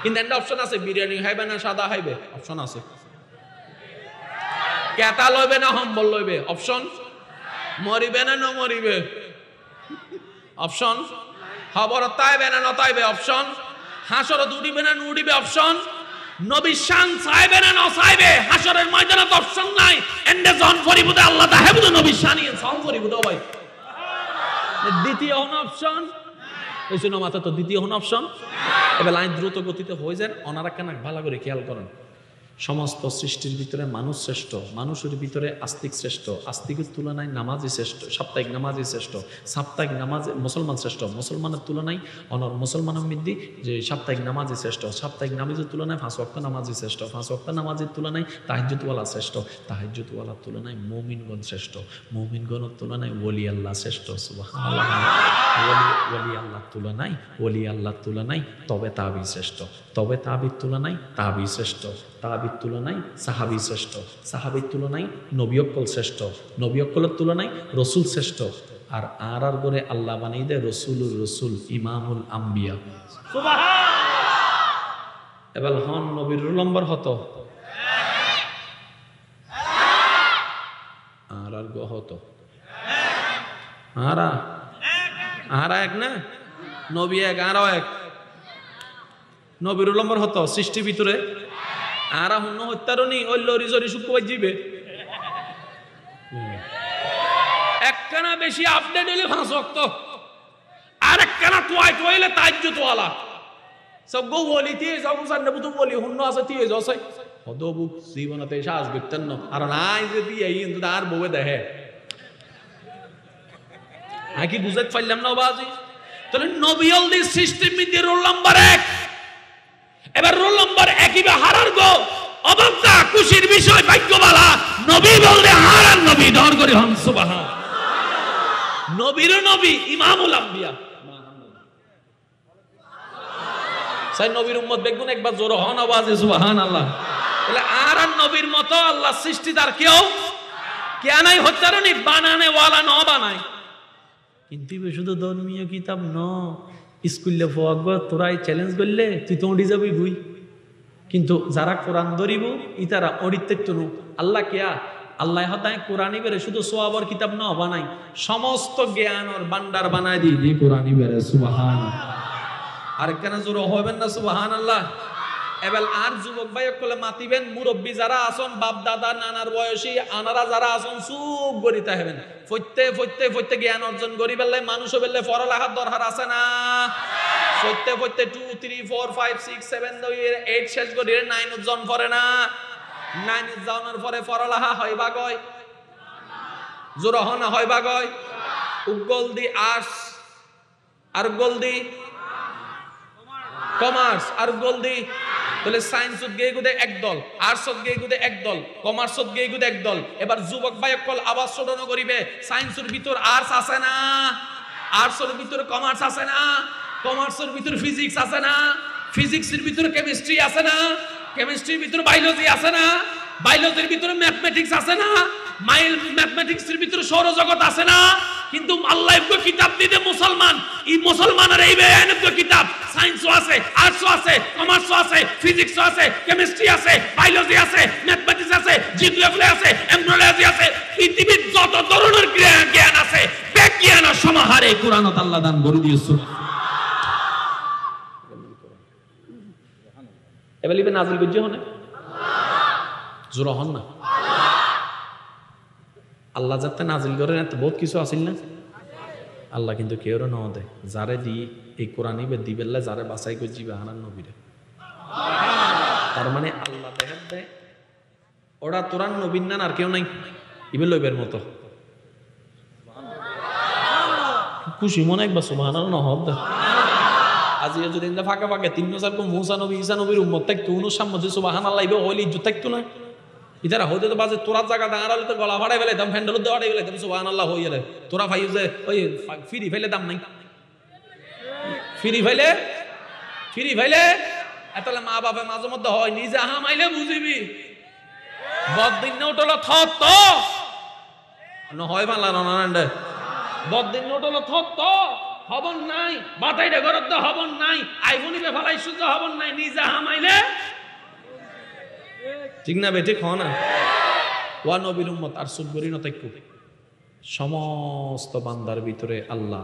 কিন্তু এন্ডে অপশন আছে বিরিয়ানি খাইবে না সাদা খাইবে অপশন আছে, কেতা লইবে না হম্বল লইবে অপশন, মরিবে না মরিবে অপশন, খবর তাইবে না নতাইবে অপশন, হাসর উড়িবে না উড়িবে অপশন, নবী শান চাইবে না নচাইবে হাসরের ময়দানে তো অপশন নাই। এন্ডে জন ফরিবুদে আল্লাহ তাহেবুদে নবী শানি জন ফরিবুদে ভাই দ্বিতীয় হন অপশন এই জন্য মাথা তো দ্বিতীয় হন অপশন। এবার লাইন দ্রুত গতিতে হয়ে যান, অনারা কেন ভালো করে খেয়াল করেন। সমস্ত সৃষ্টির ভিতরে মানুষ শ্রেষ্ঠ, মানুষের ভিতরে আস্তিক শ্রেষ্ঠ, আস্তিকের তুলনায় নামাজি শ্রেষ্ঠ, সাপ্তাহিক নামাজি শ্রেষ্ঠ, সাপ্তাহিক নামাজ মুসলমান শ্রেষ্ঠ, মুসলমানের তুলনায় অনর মুসলমানের মধ্যে যে সাপ্তাহিক নামাজি শ্রেষ্ঠ, সাপ্তাহিক নামাজের তুলনায় 5 ওয়াক্ত নামাজি শ্রেষ্ঠ, 5 ওয়াক্ত নামাজের তুলনায় তাহাজ্জুদওয়ালা শ্রেষ্ঠ, তাহাজ্জুদওয়ালার তুলনায় মুমিনগণ শ্রেষ্ঠ, মুমিনগণের তুলনায় ওলি আল্লাহ শ্রেষ্ঠ। সুবহানাল্লাহ। ওলি আল্লাহর তুলনায় ওলি আল্লাহর তুলনায় তবে তাবি শ্রেষ্ঠ, তবে তাবির তুলনায় তাবি শ্রেষ্ঠ, তাবির তুলনায় সাহাবি শ্রেষ্ঠ, সাহাবির তুলনায় নবী অক্কল শ্রেষ্ঠ, নবী অক্কলের তুলনায় রসুল শ্রেষ্ঠ। আর আর করে আল্লাহ বানিয়ে দেয় রসুলুর রসুল ইমামুল আম্বিয়া। এবার হন নবীর নম্বর হতো আর গো হতো আর এক না নবী এক আরো এক, নবীর নম্বর হতো সৃষ্টির ভিতরে আর হন্য হত্যারণী ওই লরি জরি শুক্রবার যাবে একখানা বেশি আপডেট হইলে 5 ওয়াক্ত, আর একখানা তোয়াই তোয়াইলে তাহাজ্জুদওয়ালা সব গো বলি tie সব সান্নে বুতু বলি হন্য আছে tie জসে হদবু জীবনতে শ্বাস বিতেন না আর নাই যে দিয়ে কিন্তু আর ববে দেখে আকি বুঝাত পাইলাম না বাজি। তাহলে নবীল দি সৃষ্টির মধ্যে রোল নাম্বার 1, এবার রোল নাম্বার 1 ইবা হারার গো অবক্তা খুশির বিষয় ভাগ্যবালা নবী বলতে হারার নবী ধর করে হন সুবহান। নবীর নবী ইমামুল আম্বিয়া সাই নবীর উম্মত বেগুন একবার জোর হন আওয়াজে সুবহানাল্লাহ। তাহলে আর নবীর মতো আল্লাহ সৃষ্টিদার কেউ কে নাই হত্যারণী বানানে ওয়ালা ন বানায়, কিন্তু শুধু ধর্মীয় কিতাব ন স্কুলে ফোয়াক তোরাই চ্যালেঞ্জ করলে তুই তো উঠি যাবি গুই, কিন্তু যারা কোরআন ধরিব ইতারা অরিত্য নু আল্লাহ কেয়া আল্লাহ হতায় কোরআনই বেরে শুধু সোয়াবর কিতাব ন বানাই সমস্ত জ্ঞান ওর বান্ডার বানায় দিই যে কোরআনই বেরে সুবহান। আর কেন জোর হবেন না সুবহানাল্লাহ। এবার আর যুবক ভাই কলে মাতিবেন মুরব্বী যারা আসন বাপ দাদা নানার বয়সী আনারা যারা আসন চুপ গড়িতে হবেন ফইতে ফইতে ফইতে জ্ঞান অর্জন করি বেললে মানুষ বেললে পড়ালেখার দরকার আছে না, ফইতে ফইতে 2 3 4 5 6 7 8 শেষ করি 9 উজ্জন পড়ে না, 9 উজ্জনের পরে পড়ালেখা হইবা গয় জোর হনা হইবা গয় উগল দি আর্টস আর গল দি কমার্স আর গল দি তাহলে সায়েন্সত গিয়ে গুদে একদল, আর্টসত গিয়ে গুদে একদল, কমার্সত গিয়ে গুদে একদল। এবার যুবক ভাই কল আওয়াজ শোধন করিবে সায়েন্সের ভিতর আর্টস আছে না, আর্টসের ভিতর কমার্স আছে না, কমার্সের ভিতর ফিজিক্স আছে না, ফিজিক্সের ভিতর কেমিস্ট্রি আছে না, কেমিস্ট্রির ভিতর বায়োলজি আছে না, বায়োলজির ভিতর ম্যাথমেটিক্স আছে না, ম্যাথমেটিক্সের ভিতর সৌরজগৎ আছে না। কিন্তু আল্লাহ একটু কিতাব দিতে মুসলমান এই মুসলমানের এই বেয়ানকে কিতাব সায়েন্সও আছে, আর্টসও আছে, কমার্সও আছে, ফিজিক্সও আছে, কেমিস্ট্রি আছে, বায়োলজি আছে, ম্যাথমেটিক্স আছে, জিওগ্রাফি আছে, এমব্রয়ডারি আছে, পৃথিবীর যত ধরনের জ্ঞান আছে বিজ্ঞান সমাহারে কুরআনত আল্লাহ দান করে দিয়েছে। এবারে নাজিল করছে হনে জোর হন না আল্লাহ যাতে নাজিল করেন এত বহুত কিছু আসিল না আল্লাহ কিন্তু কেউ ন দে যারে দি এই কোরআনই বে দিবেল্লা যারে বাছাই করে জিবে হানান নবীরে তার মানে আল্লাহ দেখেন দেয় ওরা তোরান নবীন না আর কেউ নাই ইবে লইবের মতো খুশি মনে একবার সুবহানাল্লাহ নহব আজি যদি ফাঁকা ফাঁকে 3 মুসা নবী ঈসা নবীর উম্মত থাকতো উনো সামনে সুবহানাল্লাহ ইবে হইলে ইজ্জত থাকতো না ইতারা হইতে তো বাজে তোরা জায়গা দাঁড়ালে তো গলা ফাড়াই ফেলে দাম ফ্যান্ডেল দেওয়া ফেলে দাম সুবহানাল্লাহ হইয়া রে তোরা ভাই যে ওই ফ্রি ফেলে দাম নাই ফ্রি ফেলে এতলে মা বাবা মাঝে মধ্যে হয় নিজে হামাইলে বুঝিবি বদিন নোটল থত ন হয় বাংলা ননান্ডে বদিন নোটল থত হবন নাই বাতাইডে গরদ হবন নাই আইফোনিবে ফলাই সুজ হবন নাই নিজে হামাইলে ঠিক না বেঠিক হ না ওয়া নবীর উম্মত আর সুবরি নতাইকু সমস্ত বান্দার ভিতরে আল্লাহ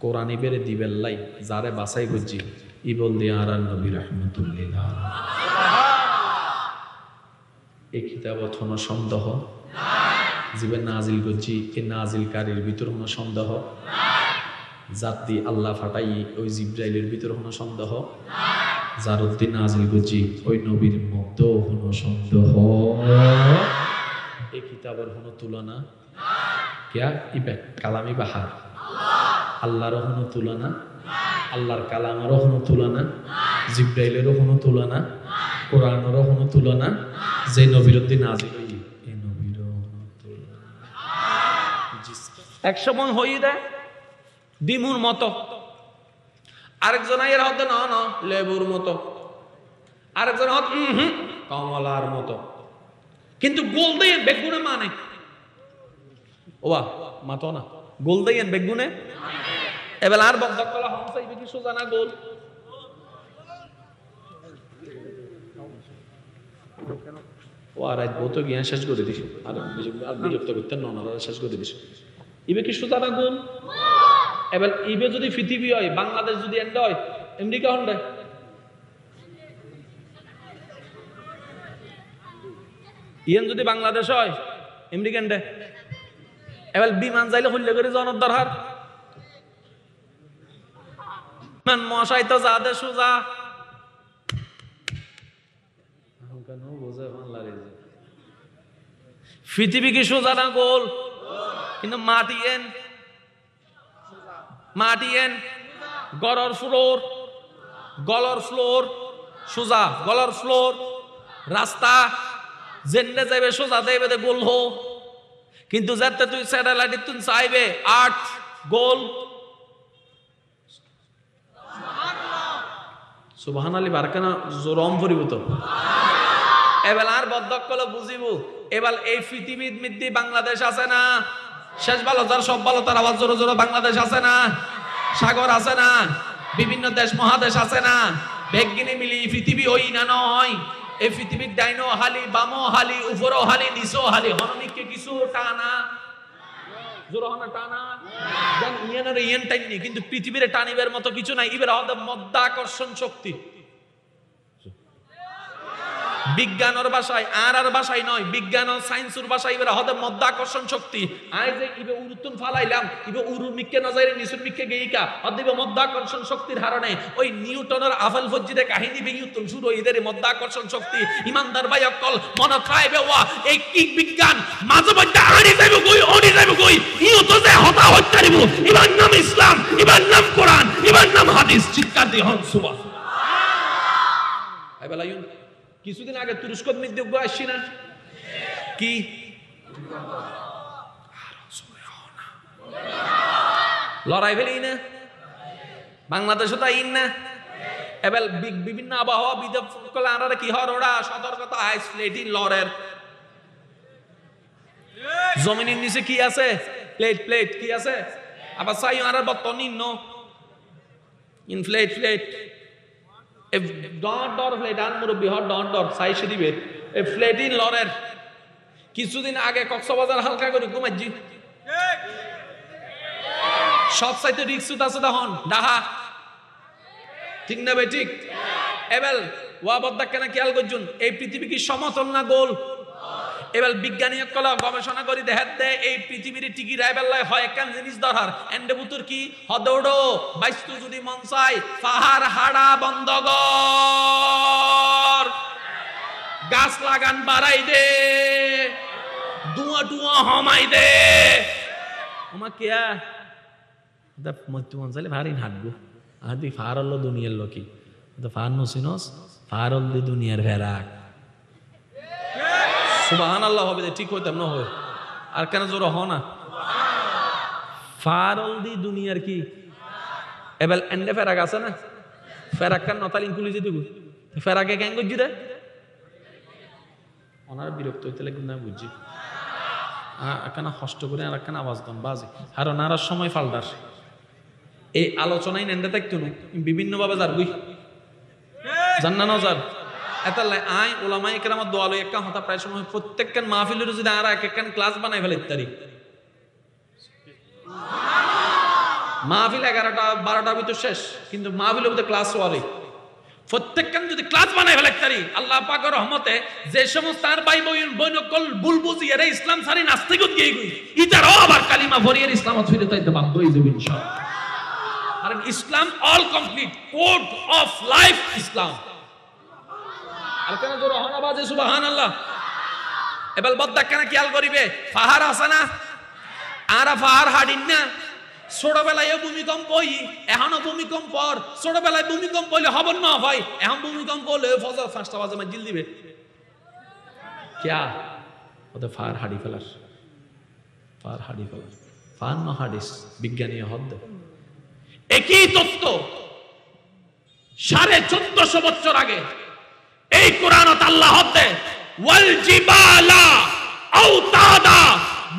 কোরআন বেরে দিবেল্লাই যারে বাছাই গজি ইবল দিয়া আর নবী রাহমাতুল্লাহ এই কিতাবত হন সন্দেহ জীবে নাজিল গজি এই নাজিলকারীর ভিতর হন সন্দেহ জাতি আল্লাহ ফাটাই ওই জিব্রাইলের ভিতর হন সন্দেহ যার উদ্দিন নাজিল গজি ওই নবীর মধ্যেও হন সন্দেহ এই কিতাবের হন তুলনা কিয়া ইবে কালামি বাহার আল্লাহর হন তুলনা আল্লাহর কালামেরও হন তুলনা জিব্রাইলেরও হন তুলনা কোরআনেরও হন তুলনা যে নবীর উদ্দিন নাজিল হই এই নবীরও হন তুলনা এক সময় হই দেয় ডিমুর মতো আরেকজন এর হতে না না লেবুর মতো আরেকজন হত কমলার মতো কিন্তু গোল দিয়ে বেগুনে মানে ওয়া মাতো না গোল দিয়ে বেগুনে এবেলা আর বকদক কলা হম চাইবে কি সোজা না গোল ও আর আজ বহুত জ্ঞান শেষ করে দিস আর বিরক্ত করতে ননারা শেষ করে দিস ইবে কি সোজা না গোল এবার ইবে যদি পৃথিবী হয় বাংলাদেশ যদি এন্ড হয় আমেরিকা হন্ডে ইয়েন যদি বাংলাদেশ হয় আমেরিকা এন্ডে এবার বিমান যাইলে হইলে করে জনর দরকার মান মশাই তো যা দে সোজা কেন বোঝে বাংলারে পৃথিবী কি সোজা না গোল কিন্তু মাটি এন গলর ফ্লোর সোজা গলর ফ্লোর রাস্তা জেনে যাবে সোজা যাইবে গোল হো কিন্তু যাতে তুই স্যাটেলাইট তুই চাইবে আর্থ গোল সুবহানাল্লাহ বারকানা জোরম পরিব তো এবার আর বদ্ধক কলে বুঝিব এবার এই পৃথিবীর মধ্যে বাংলাদেশ আছে না শেষ ভালো যার সব ভালো তার আওয়াজ জোরে জোরে বাংলাদেশ আছে না সাগর আছে না বিভিন্ন দেশ মহাদেশ আছে না বেগিনি মিলি পৃথিবী ওই না নয় এই পৃথিবীর ডাইনো হালি বামো হালি উপরও হালি নিচো হালি হনমিককে কিছু টানা জোরহানা টানা জান ইয়ানের ইয়ান টাইনি কিন্তু পৃথিবীর টানিবের মতো কিছু নাই ইবের হদ মধ্যাকর্ষণ শক্তি বিজ্ঞানের ভাষায় আর ভাষায় নয় বিজ্ঞান ও সায়েন্সের ভাষায় ইবের হদ মধ্যাকর্ষণ শক্তি আই যে ইবে উরুতুন ফালাইলাম ইবে উরুর মিক্কে নজরে নিসুর মিক্কে গেইকা হদিবে মধ্যাকর্ষণ শক্তির হারণে ওই নিউটনের আফল ফজ্জিদে কাহিনী বিউতুন শুরু ইদের মধ্যাকর্ষণ শক্তি ইমানদার ভাই অকল মন খাইবে ওয়া এই কি বিজ্ঞান মাঝে মধ্যে আড়ি যাইব কই ওড়ি যাইব কই ইও তো যে হতা হত্যারিব ইবার নাম ইসলাম ইবার নাম কোরআন ইবার নাম হাদিস চিৎকার দি হন সুবহানাল্লাহ আই বলাইন কিছুদিন আগে তুরস্কত মধ্যে আসছি না কি লড়াই ফেলি না বাংলাদেশও তাই না এবার বিভিন্ন আবহাওয়া বিধব করলে আনারা কি হর ওরা সতর্কতা আইস প্লেটিং লড়ের জমিনের নিচে কি আছে প্লেট কি আছে আবার চাই আনার বর্তন নিম্ন ইনফ্লেট কিছুদিন আগে কক্সবাজার হালকা করে ঘুমাইছি সব সাইতে রিক্সুত আছে তখন ডাহা ঠিক না ভাই ঠিক এবার ওয়া বদ্দা কেন খেয়াল করছুন এই পৃথিবী কি সমতল না গোল এবার বিজ্ঞানী কলা গবেষণা করি দেখাত দে এই পৃথিবীর টিকি রাইবেল্লায় হয় একখান জিনিস দরকার এন্ডে বুতুর কি হদৌড়ো বাইস্তু যদি মন চাই পাহাড় হাড়া বন্ধ কর, গাছ লাগান বাড়াই দে, ধোঁয়া টুয়া হমাই দে। ওমা কেয়া মৃত্যু মন চাইলে ভারী হাঁটবো আর তুই ফার হল দুনিয়ার লোকি ফার নসিনস ফার হল দুনিয়ার ভেড়াক। সুবহানাল্লাহ হবে ঠিক হইতাম না হয় আর কেন জোর হ না ফারল দি দুনিয়ার কি এবেল এন্ডে ফেরাক আছে না ফেরাক কান নতাল ইনকুলিজি দিব ফেরাকে কেন গজি দে ওনার বিরক্ত হইতে লাগবে না বুঝছি একখানা কষ্ট করে আর একখানা আওয়াজ দন বাজে আর ওনার সময় ফালদার এই আলোচনায় নেন্দে থাকতো না বিভিন্নভাবে যার বুঝ জান্নানো যার এতালে আই ওলামাই কেরামত দোয়ালো একটা হতা প্রায় সময় প্রত্যেকখান মাহফিলের যদি আর এক একখান ক্লাস বানাই ফেলে ইত্যাদি মাহফিল 11টা 12টার ভিতর শেষ কিন্তু মাহফিলের মধ্যে ক্লাস ওয়ারে প্রত্যেকখান যদি ক্লাস বানাই ফেলে ইত্যাদি আল্লাহ পাকের রহমতে যে সমস্ত আর ভাই বইনকল বুলবুজি এর ইসলাম সারি নাস্তিকত গিয়ে গই ইতারও আবার কালিমা ভরিয়ে ইসলামত ফিরে তাইতে বাধ্য হয়ে যাবে ইনশাআল্লাহ। কারণ ইসলাম all complete code of life ইসলাম। সুবহানাল্লাহ এবার বদ্দা কেন খেয়াল করিবে পাহাড় আছে না আর পাহাড় হাডিন না ছোটবেলায় ভূমিকম্প হই এখনো ভূমিকম্প ছোটবেলায় ভূমিকম্প হইলে হবন না ভাই এখন ভূমিকম্প হলে ফজর 5টা বাজে জিল দিবে ক্যা ওদের পাহাড় হাডি ফেলার পাহাড় হাডি ফেলার পাহাড় না হাডিস বিজ্ঞানী হদ একই তত্ত্ব 1450 বছর আগে এই কোরআনত আল্লাহ হতে ওয়াল জিবালা আওতাদা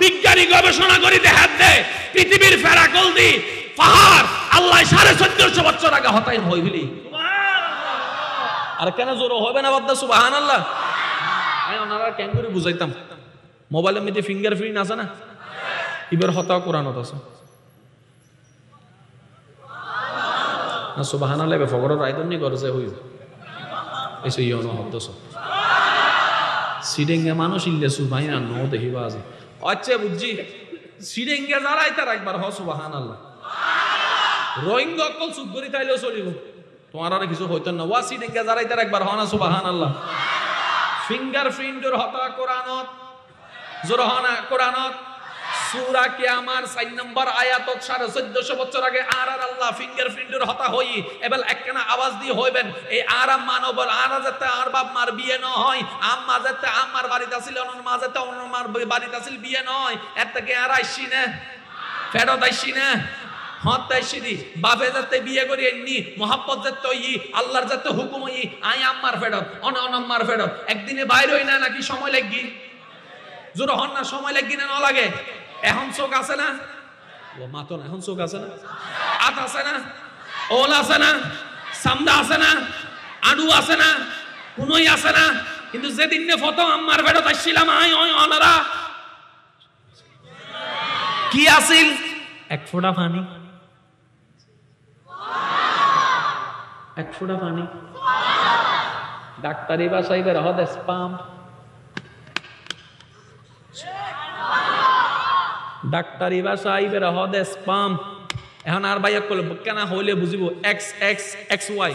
বিজ্ঞানী গবেষণা করে দেখাত দে পৃথিবীর ফেরাকল দি পাহাড় আল্লাহ 1450 বছর আগে হতাই হইবলি সুবহানাল্লাহ। আর কেন জোর হবে না বাদদা সুবহানাল্লাহ আমি ওনারা কেন করে বুঝাইতাম মোবাইলের মধ্যে ফিঙ্গারপ্রিন্ট আছে না এবার হতা কোরআনত আছে না সুবহানাল্লাহ বে ফগর রাইদনি করছে হইব এসে ইয়নো হদ্দস সিডেঙ্গে মানুষ ইল্লে সুবাই না নো দেখিবা আছে আচ্ছা বুঝছি সিডেঙ্গে যারাই তার একবার হ সুবহানাল্লাহ রোহিঙ্গা কল সুগরি তাইলেও চলিব তোমার আর কিছু হইতো না ওয়া সিডেঙ্গে যারাই তার একবার হ না সুবহানাল্লাহ। ফিঙ্গারপ্রিন্টের হতা কোরআনত জোর হ না কোরআনত সূরা কিয়ামার 4 নম্বর আয়াতত 1450 বছর আগে আর আল্লাহ ফিঙ্গারপ্রিন্টের হতা হই এবেল একখানা আওয়াজ দিয়ে হইবেন এই আরাম মানবর আর যাতে আর বাপ মার বিয়ে ন হয় আম্মা যাতে আম্মার বাড়িতে আছিল ওনার মা যাতে ওনার মার বাড়িতে আছিল বিয়ে নয় এত থেকে আর আইছি না ফেরত আইছি না হত আইছি দি বাপে যাতে বিয়ে করি এমনি মোহাব্বত যাতে হই আল্লাহর যাতে হুকুম হই আই আম্মার ফেরত অনাম্মার ফেরত একদিনে বাইরে হই না নাকি সময় লাগি জোর হন না সময় লাগি না না লাগে এখন চোখ আছে না ও মাতো না এখন চোখ আছে না হাত আছে না ওল আছে না সামদা আছে না আডু আছে না কোনই আছে না কিন্তু যেদিন নে ফটো আম্মার বেড়ত আসছিলাম আই ওই অনারা কি আছিল এক ফোঁটা পানি এক ফোঁটা পানি ডাক্তারি ভাষায় বের হদ স্পাম ডাক্তারি ভাষা আইবে হদ স্পাম এখন আর ভাইয়া কল কেন হইলে বুঝিব এক্স এক্স এক্স ওয়াই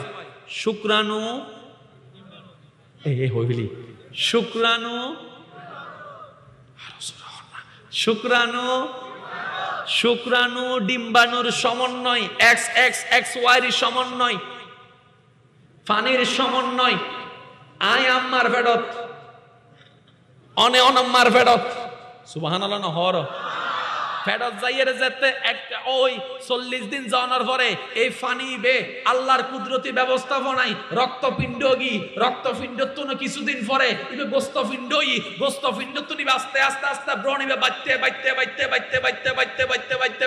শুক্রাণু এই হইবলি শুক্রাণু শুক্রাণু শুক্রাণু ডিম্বাণুর সমন্বয় এক্স এক্স এক্স ওয়াই এর সমন্বয় পানির সমন্বয় আই আম্মার ফেডত অনে অনাম্মার ফেডত সুবহানাল্লাহ না হর ফেরত যাইয়ের যেতে একটা ওই 40 দিন যাওয়ার পরে এই ফানি বে আল্লাহর কুদরতি ব্যবস্থাপনায় রক্তপিণ্ড তো কিছুদিন পরে ইবে গোস্তপিণ্ড তো নিবে আস্তে আস্তে আস্তে ব্রণিবে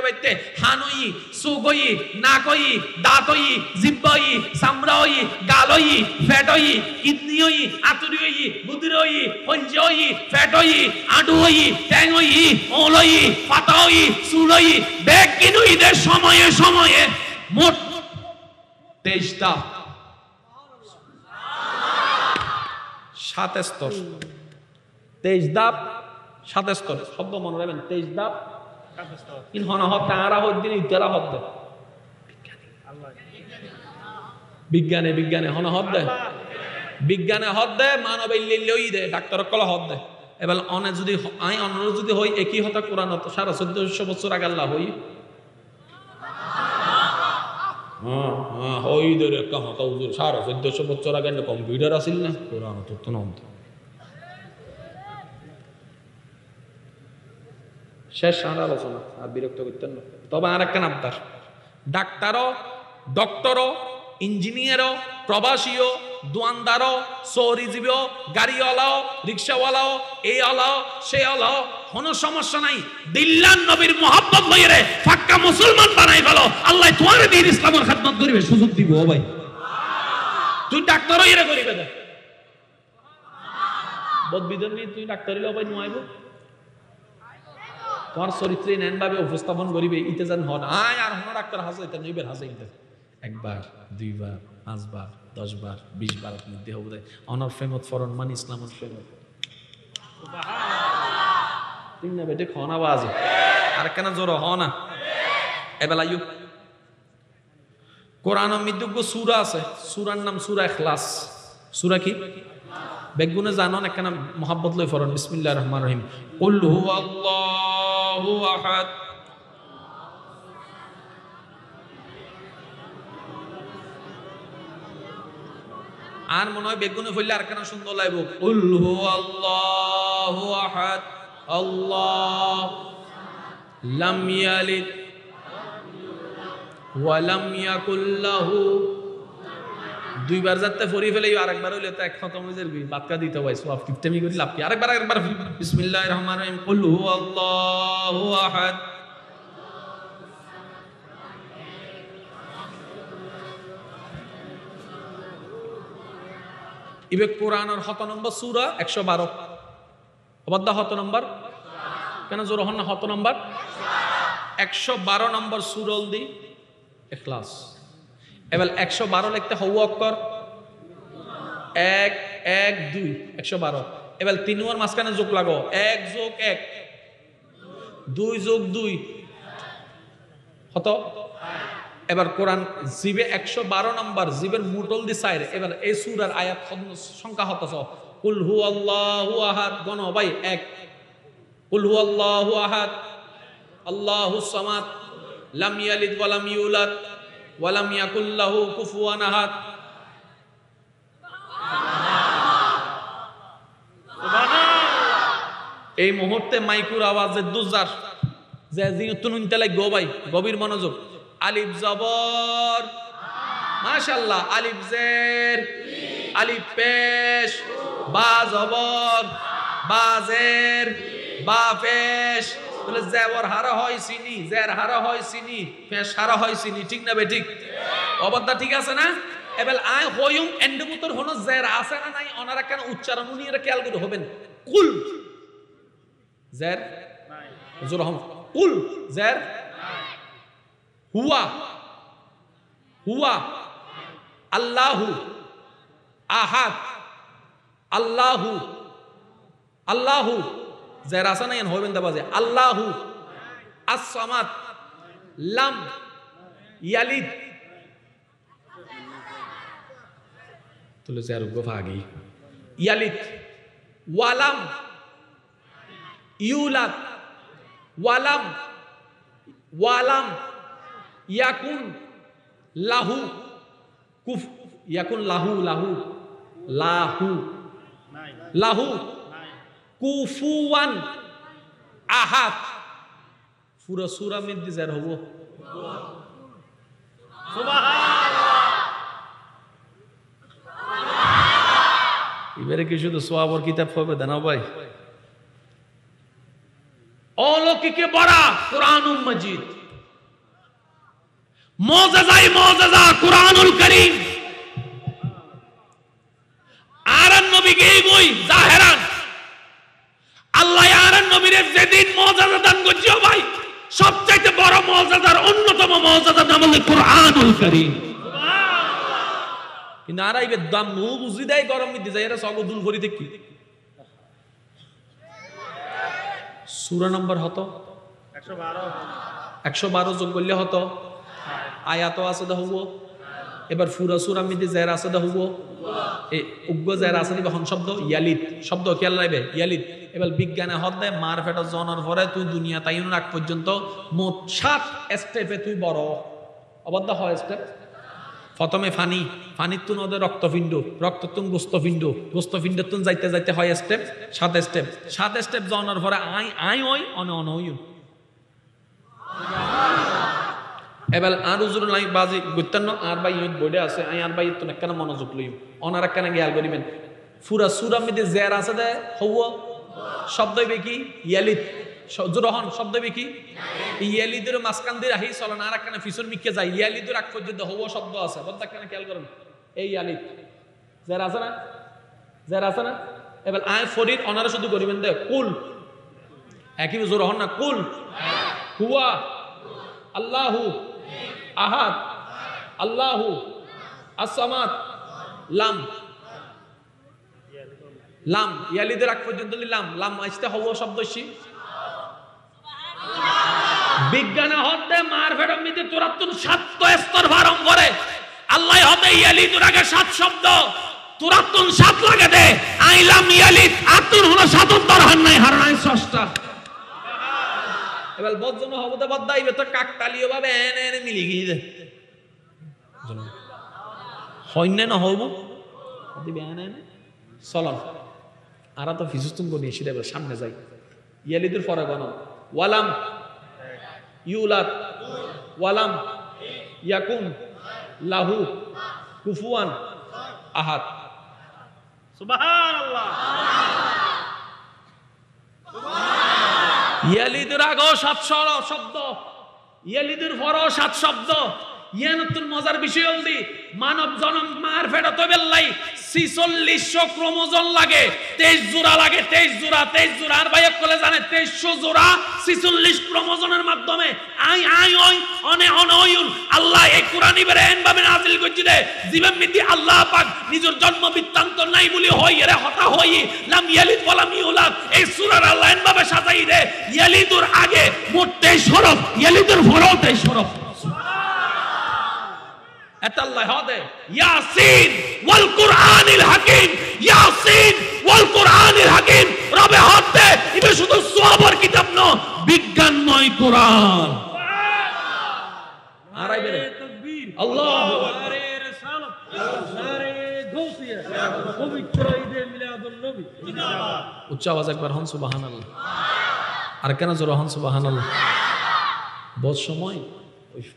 বাইতে হানই সুগই নাকই দাঁতই জিহ্বাই চামড়াই গালই ফেটই কিডনিই আতুরিই বুদ্ধিরই পঞ্জই ফেটই আডুই ট্যাংই ওলই পাতা সুলই বেকিনুইদের সময়ে সময়ে মোট 23টা 7 স্তর 23 ধাপ 7 স্তর শব্দ মনে রাখবেন 23 ধাপ ইন হন হত তারা হদ্দিন ইতারা হদ্দ বিজ্ঞানে বিজ্ঞানে হন হদ্দ বিজ্ঞানে হদ্দ মানব লই দে ডাক্তার কল হদ্দ এবার অনে যদি আই অন্য যদি হই একই হতা কোরআন তো 1450 বছর আগে আল্লাহ হই হই দে রে কাম তো 1450 বছর আগে কম্পিউটার আছিল না কোরআন তো নন শেষ আলোচনা আর বিরক্ত করতেন না তবে আর একটা নামতার ডাক্তারও ডক্টরও ইঞ্জিনিয়ারও প্রবাসীও দোয়ানদারও সৌরিজীবীও গাড়িওয়ালাও রিক্সাওয়ালাও এই আলাও সে আলাও কোনো সমস্যা নাই দিল্লান নবীর মোহাব্বত লইরে পাক্কা মুসলমান বানাই ফেলো আল্লাহ তোমার দিন ইসলামের খেদমত করিবে সুযোগ দিব ও ভাই তুই ডাক্তারও এরে করিবে দে বদবিদন নি তুই ডাক্তার হইলে ভাই নয়াইব তোমার চরিত্রে নেন ভাবে উপস্থাপন করিবে ইতে জান হন আয় আর হন ডাক্তার হাসে এটা নইবের হাসে ইতে একবার দুইবার 5 বার 10 বার 20 বার আপনি দেহ দেয় অনর ফেমত ফরন মান ইসলামত ফেমত সুবহানাল্লাহ তিন না বেটে খানা বাজে আর কেন জোর হ না এবেলা ইউ কোরআন মিদুগ্গ সূরা আছে সূরার নাম সূরা ইখলাস সূরা কি বেগুনে জানো না কেন মোহাব্বত লই ফরন বিসমিল্লাহির রহমানির রহিম কুল হুয়াল্লাহু আহাদ আর মনে হয় বেগুনে ফেললে আর কেন সুন্দর লাগবো কুল হুয়াল্লাহু আহাদ আল্লাহ লাম ইয়ালিদ ওয়া লাম ইয়াকুল লাহু দুইবার যাতে ফরি ফেলে আরেকবার হইলে তো এক খতম হয়ে যাবে বাতকা দিতে হয় সওয়াব কিপটেমি করি লাভ কি আরেকবার বিসমিল্লাহির রহমানির রহিম কুল হুয়াল্লাহু আহাদ ইবে কোরআনের কত নম্বর সূরা 112 অবদ্ধ কত নম্বর কেন জোর হন না কত নম্বর 112 নম্বর সূরা দি ইখলাস এবার 112 লিখতে হওয়া অক্ষর 1 1 2 112 এবার 3 এর মাঝখানে যোগ লাগো 1 যোগ 1 2 যোগ 2 কত এবার কোরআন জিবে 112 নম্বর জিবের মুটল দি সাইর এবার এই সূরার আয়াত সংখ্যা হতাছ কুল হুয়াল্লাহু আহাদ গণ ভাই 1 কুল হুয়াল্লাহু আহাদ আল্লাহুস সামাদ লাম ইয়ালিদ ওয়া লাম ইউলাদ ওয়া লাম ইয়াকুল লাহু কুফুয়ান আহাদ সুবহানাল্লাহ এই মুহূর্তে মাইকুর আওয়াজে দুজার যে জিনুতুন তালাই গো ভাই গভীর মনোযোগ আলিফ জবর মাশাআল্লাহ আলিফ জের আলিফ পেশ বা জবর বা জের বা পেশ বলে জবর হারা হয় সিনি জের হারা হয় সিনি পেশ হারা হয় সিনি ঠিক না বে ঠিক অবদা ঠিক আছে না এবেল আই হয়ুম এন্ডমুতর হনো জের আছে না নাই ওনারা কেন উচ্চারণ উনিরা খেয়াল করে হবেন কুল জের নাই জোর হম কুল জের হুয়া হুয়া আল্লাহু আহাদ আল্লাহু আল্লাহু যারা আছে না এন হইবেন দাবাজে আল্লাহু আস-সামাদ লাম ইয়ালিদ তুলে যার গফাগি ইয়ালিদ ওয়ালাম ইউলাদ ওয়ালাম ওয়ালাম ইয়াকুন লাহু কুফ ইয়াকুন লাহু লাহু লাহু লাহু কুফুয়ান আহাদ পুরো সূরা মধ্যে যার হবো সুবহানাল্লাহ এবারে কি শুধু সওয়াবের কিতাব হবে দানা ভাই অলৌকিকে বড়া কুরআনুল মাজিদ মুআজ্জাজাই মুআজ্জাজা কুরআনুল কারীম আরান নবীকে এই বই জাহেরান আল্লাহ আরান নবীর যেদিন মুআজ্জাজা দান করছে ভাই সবচেয়ে বড় মুআজ্জাজার অন্যতম মুআজ্জাজার নাম হলো কুরআনুল কারীম সুবহানাল্লাহ কিন্তু আরাইবে দাম নু বুঝি দেয় গরম মিদি যায় এরা সব দুল ভরি দেখি সূরা নম্বর হতো 112 যোগ করলে হতো আয়াত আছে দা হবো এবার পুরা সূরা মধ্যে জের আছে দা হবো এই উগ্গ জের আছে দিবে হন শব্দ ইয়ালিদ শব্দ খেয়াল রাখবে ইয়ালিদ এবার বিজ্ঞানে হদে মার ফেটা জনার পরে তুই দুনিয়া তাইন রাখ পর্যন্ত মোট 7 স্টেপে তুই বড় অবদ্ধ হয় স্টেপ প্রথমে ফানির তুন ওদের রক্তপিণ্ড রক্ততুন গোস্তপিণ্ড তুন যাইতে যাইতে হয় স্টেপ 7 স্টেপ জনার পরে আই ওই অন হই এবার আর উজুর লাই বাজি গুত্তান্ন আর ভাই ইউত বইডে আছে আই আর ভাই তুন একখানা মনোযোগ লইম অনার একখানা গিয়াল করিবেন পুরা সূরা মধ্যে জের আছে দে হওয়া শব্দ হইবে কি ইয়ালিদ জোরহন শব্দ হইবে কি ইয়ালিদের মাসকান দিয়ে রাহি চলেন আর একখানা ফিসর মিকে যায় ইয়ালিদের আগ পর্যন্ত হওয়া শব্দ আছে বলতে একখানা খেয়াল করেন এই ইয়ালিদ জের আছে না এবার আই ফরিদ অনারা শুধু করিবেন দে কুল একই জোরহন না কুল হুয়া আল্লাহু আহাদ আল্লাহু আসসামাদ লাম ইয়ালিদের আগ পর্যন্ত লাম আসতে হওয়া শব্দ বিজ্ঞানে হতে মার ফেরম নিতে তুরাতুন 7 স্তর ভারম করে আল্লাহ হতে ইয়ালিদের আগে 7 শব্দ তুরাতুন 7 লাগে দে আইলাম ইয়ালিদ আতুন হলো 7 দরহান নাই হার নাই 6টা এবার বজ্জন হবতে বদ্দাইবে তো কাকতালীয় ভাবে এনে মিলি গিয়ে হইনে না হবো দিবে এনে চলন আর তো ফিসুস্তুম করে নিয়ে সেটা সামনে যাই ইয়ালিদের পরে গণ ওয়ালাম ইউলাদ ওয়ালাম ইয়াকুন লাহু কুফুয়ান আহাদ সুবহানাল্লাহ ইয়ালিদের আগেও 7 শব্দ ইয়ালিদের পরেও 7 শব্দ ইয়ানতুল মজার বিষয় হলদি মানব জনম মার ফেটা তো বেল্লাই 4600 ক্রোমোজোম লাগে 23 জোড়া লাগে 23 জোড়া আর ভাই কলে জানে 2300 জোড়া 46 ক্রোমোজোমের মাধ্যমে আই ওই অনয়ুন আল্লাহ এই কোরআনই বেরেন ভাবে নাজিল করছি দে জীবন মিতি আল্লাহ পাক নিজের জন্ম বৃত্তান্ত নাই বলি হই এর হতা হই লাম ইয়ালিদ ওয়ালাম ইউলাদ এই সূরার আল্লাহ এন ভাবে সাজাই দে ইয়ালিদুর আগে মোট 23 হরফ ইয়ালিদুর পরেও 23 হরফ আল্লাহ হদে ইয়াসিন ওয়াল কুরআনিল হাকিম ইয়াসিন ওয়াল কুরআনিল হাকিম রবে হদে ইবে শুধু সওয়াবের কিতাব ন বিজ্ঞানময় কোরআন সুবহানাল্লাহ আরাই বেরে তাকবীর আল্লাহু আরে রিসালাত নারে গাউসিয়া পবিত্র ঈদে মিলাদুন নবী জিন্দাবাদ উচ্চ আওয়াজ একবার হন সুবহানাল্লাহ আর কেন জোরে হন সুবহানাল্লাহ বহুত সময়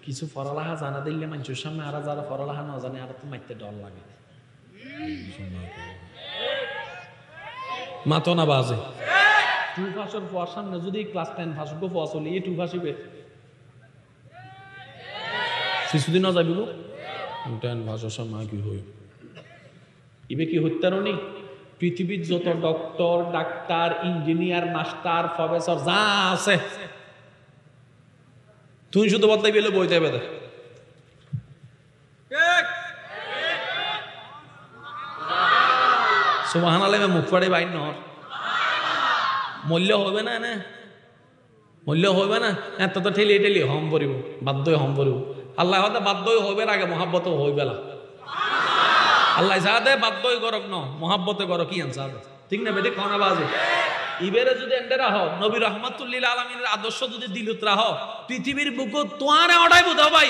কিছু পড়ালেখা জানা দিলে মানুষের সামনে আর যারা পড়ালেখা না জানে আর তো মাইতে ডর লাগে মাতো না বাজে 2 ভাষার পর সামনে যদি ক্লাস 10 ভাষা গো ফসল এই 2 ভাষিবে শিশুদিন না যাবিব 10 ভাষার সামনে কি হই ইবে কি হত্যারনি পৃথিবীর যত doctor doctor engineer master professor যা আছে তুই শুধু বলতে গেলে বইতে হবে সুবহানাল্লাহ মুখ পড়ে বাইন নর মূল্য হবে না মূল্য হবে না এত তো ঠেলি হম পড়িব বাধ্যই হম পড়িব আল্লাহ হতে বাধ্যই হইবে আগে মহাব্বত হইবে না আল্লাহ সাদে বাধ্যই করক ন মহাব্বতে করো কি আনসার ঠিক না বেদে কোন আওয়াজে ইবেরে যদি এন্ডেরা হ নবী রহমাতুল্লিল আলামিনের আদর্শ যদি দিলুত রাহ পৃথিবীর বুক তোয়ারে অড়াই বুঝ ভাই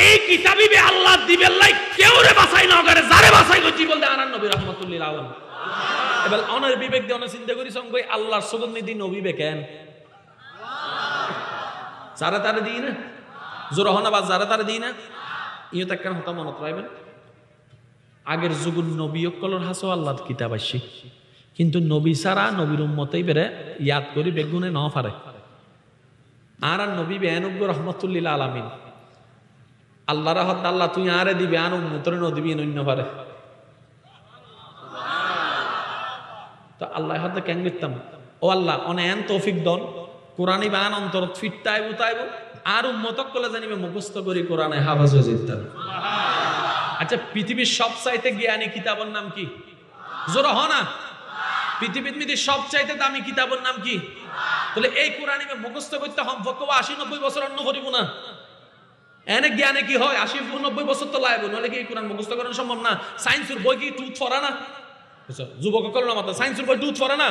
এই কিতাবই বে আল্লাহ দিবেন লাই কেউ রে বাছাই না করে যারে বাছাই করছি বলতে আনার নবী রহমাতুল্লিল আলামিন এবার অনার বিবেক দিয়ে অনার চিন্তা করি সঙ্গে আল্লাহর সুগন্ধি নবী বে কেন যারা তারে দিই না জোর হনা বা যারা তারে দিই না ইও তো কেন হতা মনত রাখবেন আগের যুগুর নবী কলর হাসো আল্লাহর কিতাব আসি কিন্তু নবী সারা নবীর উম্মতেই বেরে ইয়াদ করি বেগুনে ন পারে আর নবী বেয়ানুব্য রহমতুল্লিল আলামিন আল্লাহ রাহত আল্লাহ তুই আরে দিবে আন উম্মতরে ন দিবি অন্য পারে তো আল্লাহ হতে কেন করতাম ও আল্লাহ অনেন তৌফিক দন কোরআনই বান অন্তর ফিটতাইব তাইব আর উম্মতক কলে জানিবে মুখস্থ করি কোরআনে হাফেজ হয়ে যেতাম আচ্ছা পৃথিবীর সবচাইতে জ্ঞানী কিতাবের নাম কি জোরে হ না। পৃথিবীর সবচাইতে দামি কিতাবের নাম কি? তাহলে এই কোরআন ইবে মুখস্থ করতে সম্পর্ক 80-90 বছর অন্য করিব না। এনে জ্ঞানে কি হয় 80-90 বছর তো লাগবে, নলে কি এই কোরআন মুখস্থ করা সম্ভব না। সায়েন্সের বই কি টুথ ফরা না? যুবক করলো মাত্র সায়েন্সের বই টুথ ফরা না,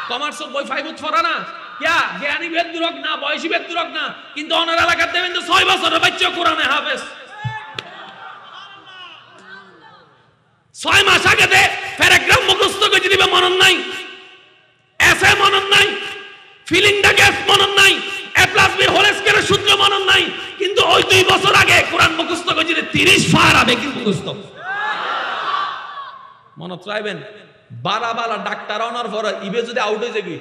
কমার্সের বই 5 ফরা না। ইয়া জ্ঞানী ভেদ দূরক না, বয়সী ভেদ দূরক না, কিন্তু অনার এলাকার দেবেন তো 6 বছরের বাচ্চা কোরআনে হাফেজ। 6 মাস আগে দে প্যারাগ্রাফ মুখস্থ করে দিবে, মনন নাই। এসে মনন নাই, ফিলিং দা গ্যাপ মনন নাই, a plus b হোল স্কয়ারের সূত্র মনন নাই, কিন্তু ওই 2 বছর আগে কোরআন মুখস্থ করে দিলে 30 ফার হবে কি মুখস্থ। মনত রাখবেন, বালা ডাক্তার অনার পর ইবে যদি আউট হয়ে যাবি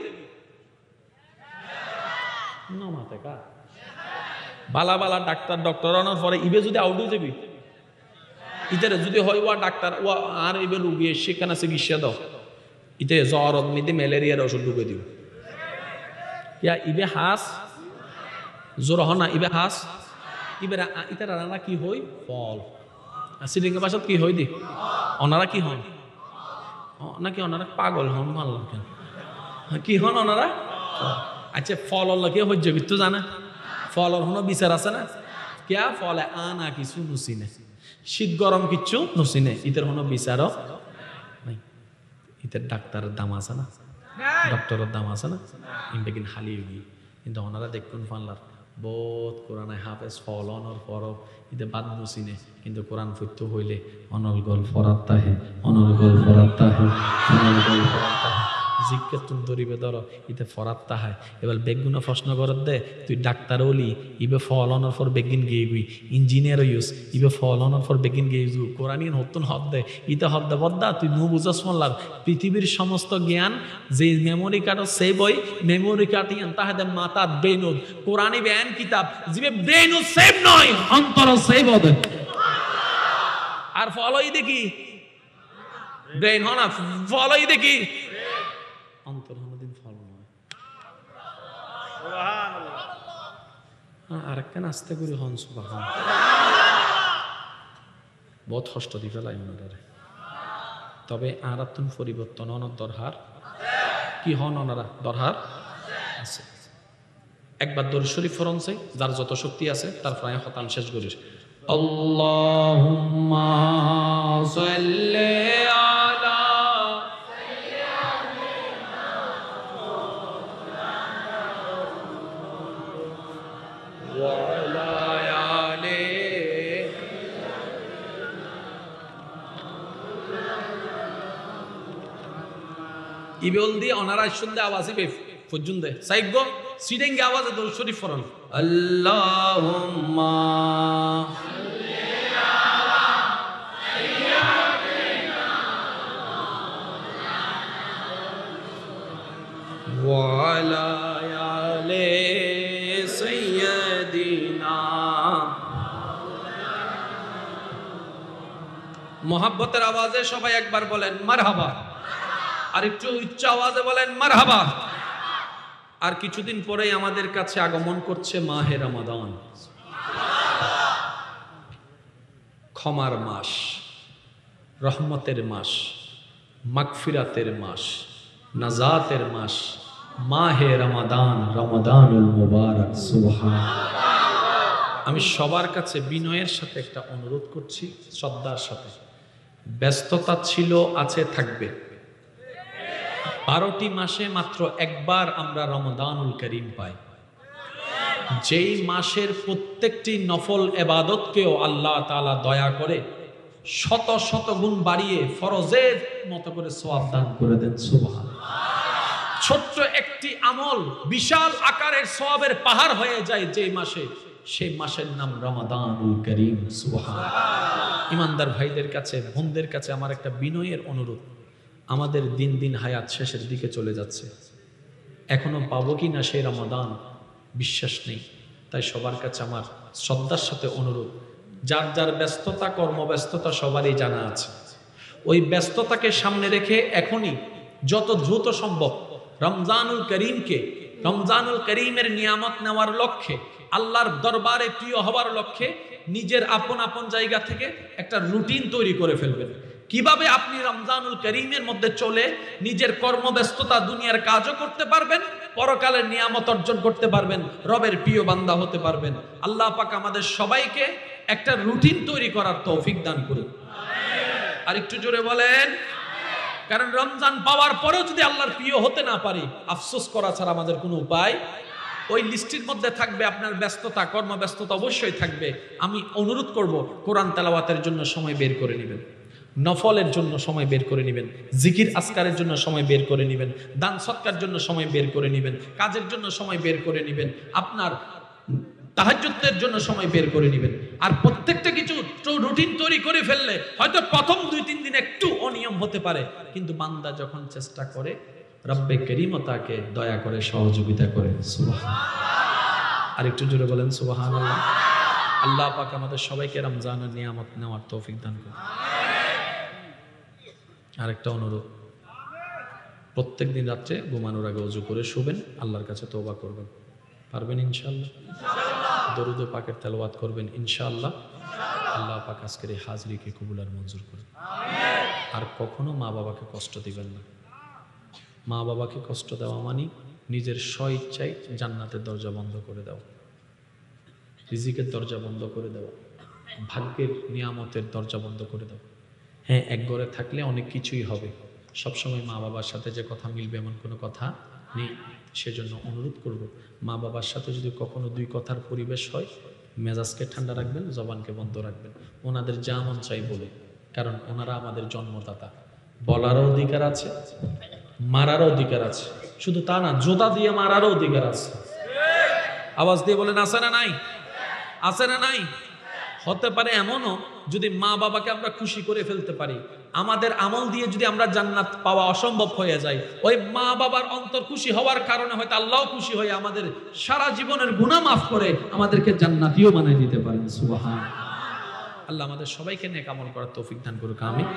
না মাথা কা বালা ডাক্তার অনার পরে ইবে যদি আউট হয়ে যাবি, ইতারে যদি হয় ওয়া ডাক্তার ওয়া আর ইবে রোগী সেখানে চিকিৎসা দাও, ইতে জ্বর মিদে ম্যালেরিয়ার ওষুধ ঢুকে দিও। ইয়া ইবে হাস জোর হ না, ইবে হাস ইবে ইতারা রানা কি হই ফল। শ্রীলঙ্কা ভাষাত কি হই দি ওনারা কি হন নাকি ওনারা পাগল হন মাল্লা কেন কি হন ওনারা? আচ্ছা ফল কে হজ্য বিত্ত জানা, ফলর হনো বিচার আছে না? কেয়া ফলে আনা কিছু নুসিনে, শীত গরম কিচ্ছু নুসিনে, ইতের হনো বিচারও নাই। ইতের ডাক্তারের দাম আছে না, ডক্টরের দাম আছে না, ইনটা কিন হালি হই। কিন্তু ওনারা দেখুন ফানলার বহুত কোরআনে হাফেজ ফল অনর পরব ইতে বাদ নুসিনে, কিন্তু কোরআন ফুত্য হইলে অনর্গল ফরাত্তাহে অনর্গল ফরাত্তাহে অনর্গল ফরাত্তাহে জিজ্ঞাতুন দরিবে ধর ইতে ফরাত্তাহে। এবার বেগুনা প্রশ্ন করত দে তুই ডাক্তার হলি ইবে ফল অনর পর বেগিন গিয়ে গুই, ইঞ্জিনিয়ার ইউস ইবে ফল অনর পর বেগিন গিয়ে যু কোরআনিন হতুন হদ দে ইতে হদ দে বদ্দা তুই নু বুঝাস মল্লার পৃথিবীর সমস্ত জ্ঞান যে মেমোরি কার্ড সেই বই মেমোরি কার্ড ইয়ান তাহাদে মাতা ব্রেনুদ কোরআনি ব্যান কিতাব জিবে ব্রেনুদ সেভ নয় অন্তর সেভ হবে। আর ফলই দেখি ব্রেন হনা ফলই দেখি অন্তর হনদিন ফল নয়। আর একটা আস্তে করে হন সুবহান বহুত কষ্ট দি ফেলাই ওনারে। তবে আর আত্মন পরিবর্তন অনর দরহার কি হন ওনারা দরহার আছে। একবার দরুদ শরীফ ফরন চাই, যার যত শক্তি আছে তার প্রায় হতান শেষ করিস। আল্লাহুম্মা সাল্লি আলা ওয়া আলা আলি ইবল দি ওনারা শুনতে আওয়াজ ইবে পর্যন্ত সাইগ সিডেঙ্গে আওয়াজে দরুদ শরীফ পড়ুন। আল্লাহুম্মা সাল্লি আলা সাইয়্যিদিনা ওয়া আলা আলি সাইয়্যিদিনা। মোহাব্বতের আওয়াজে সবাই একবার বলেন মারহাবা, আর একটু উচ্চ আওয়াজে বলেন মারহাবা। আর কিছুদিন পরেই আমাদের কাছে আগমন করছে মাহে রমাদান, ক্ষমার মাস, রহমতের মাস, মাগফিরাতের মাস, নাজাতের মাস, মাহে রমাদান, রমাদানুল মুবারক। সুবহানাল্লাহ। আমি সবার কাছে বিনয়ের সাথে একটা অনুরোধ করছি, শ্রদ্ধার সাথে। ব্যস্ততা ছিল, আছে, থাকবে। 12টি মাসে মাত্র একবার আমরা রমাদানুল করিম পাই, যেই মাসের প্রত্যেকটি নফল ইবাদতকেও আল্লাহ তাআলা দয়া করে শত শত গুণ বাড়িয়ে ফরজের মতো করে সওয়াব দান করে দেন। সুবহানাল্লাহ। ছোট্ট একটি আমল বিশাল আকারের সওয়াবের পাহাড় হয়ে যায় যেই মাসে, সেই মাসের নাম রমাদানুল করিম। সুবহানাল্লাহ। ইমানদার ভাইদের কাছে, বোনদের কাছে আমার একটা বিনয়ের অনুরোধ, আমাদের দিন দিন হায়াত শেষের দিকে চলে যাচ্ছে, এখনো পাবো কি না সেই রমাদান বিশ্বাস নেই। তাই সবার কাছে আমার শ্রদ্ধার সাথে অনুরোধ, যার যার ব্যস্ততা, কর্মব্যস্ততা সবারই জানা আছে, ওই ব্যস্ততাকে সামনে রেখে এখনই যত দ্রুত সম্ভব রমজানুল করিমকে, রমজানুল করিমের নিয়ামত নেওয়ার লক্ষ্যে, আল্লাহর দরবারে প্রিয় হবার লক্ষ্যে নিজের আপন আপন জায়গা থেকে একটা রুটিন তৈরি করে ফেলবেন। কিভাবে আপনি রমজানুল করিমের মধ্যে চলে নিজের কর্মব্যস্ততা দুনিয়ার কাজও করতে পারবেন, পরকালের নিয়ামত অর্জন করতে পারবেন, রবের প্রিয় বান্দা হতে পারবেন। আল্লাহ পাক আমাদের সবাইকে একটা রুটিন তৈরি করার তৌফিক দান করুন। আর একটু জোরে বলেন। কারণ রমজান পাওয়ার পরেও যদি আল্লাহর প্রিয় হতে না পারি, আফসোস করা ছাড়া আমাদের কোনো উপায়। ওই লিস্টের মধ্যে থাকবে আপনার ব্যস্ততা, কর্মব্যস্ততা অবশ্যই থাকবে। আমি অনুরোধ করব, কোরআন তেলাওয়াতের জন্য সময় বের করে নেবেন, নফলের জন্য সময় বের করে নেবেন, জিকির আসকারের জন্য সময় বের করে নেবেন, দান সৎকার জন্য সময় বের করে নেবেন, কাজের জন্য সময় বের করে নেবেন, আপনার তাহাজ্জুদের জন্য সময় বের করে নেবেন। আর প্রত্যেকটা কিছু রুটিন তৈরি করে ফেললে হয়তো প্রথম 2-3 দিন একটু অনিয়ম হতে পারে, কিন্তু বান্দা যখন চেষ্টা করে, রব্বে করিম তাকে দয়া করে, সহযোগিতা করে। সুবহানাল্লাহ। আর একটু জোরে বলেন সুবহানাল্লাহ। আল্লাহ পাক আমাদের সবাইকে রমজানের নিয়ামত নেওয়ার তৌফিক দান করুন। আরেকটা অনুরোধ, প্রত্যেক দিন রাত্রে ঘুমানোর আগে ওযু করে শুবেন, আল্লাহর কাছে তওবা করবেন। পারবেন ইনশাআল্লাহ? দরুদ ও পাকের তেলাওয়াত করবেন ইনশাআল্লাহ। আল্লাহ পাক আজকের এই হাজরিকে কবুল আর মঞ্জুর করুন। আর কখনো মা বাবাকে কষ্ট দিবেন না। মা বাবাকে কষ্ট দেওয়া মানে নিজের স্বইচ্ছায় জান্নাতের দরজা বন্ধ করে দেওয়া, রিজিকের দরজা বন্ধ করে দেওয়া, ভাগ্যের নিয়ামতের দরজা বন্ধ করে দেওয়া। হ্যাঁ, এক ঘরে থাকলে অনেক কিছুই হবে, সবসময় মা বাবার সাথে যে কথা মিলবে এমন কোনো কথা নেই। সেজন্য অনুরোধ করব, মা বাবার সাথে যদি কখনো 2 কথার পরিবেশ হয়, মেজাজকে ঠান্ডা রাখবেন, জবানকে বন্ধ রাখবেন, ওনাদের যা মন চাই বলে। কারণ ওনারা আমাদের জন্মদাতা, বলারও অধিকার আছে, মারারও অধিকার আছে। শুধু তা না, জোতা দিয়ে মারারও অধিকার আছে। আওয়াজ দিয়ে বলেন, আছে না নাই? আছে না নাই? হতে পারে এমনও, যদি মা বাবাকে আমরা খুশি করে ফেলতে পারি, আমাদের আমল দিয়ে যদি আমরা জান্নাত পাওয়া অসম্ভব হয়ে যায়, ওই মা বাবার অন্তর খুশি হওয়ার কারণে হয়তো আল্লাহ খুশি হয়ে আমাদের সারা জীবনের গুনাহ মাফ করে আমাদেরকে জান্নাতীয় বানিয়ে দিতে পারেন। সুবহানাল্লাহ। আল্লাহ আমাদের সবাইকে নেক আমল করার তৌফিক দান করুক। আমিন।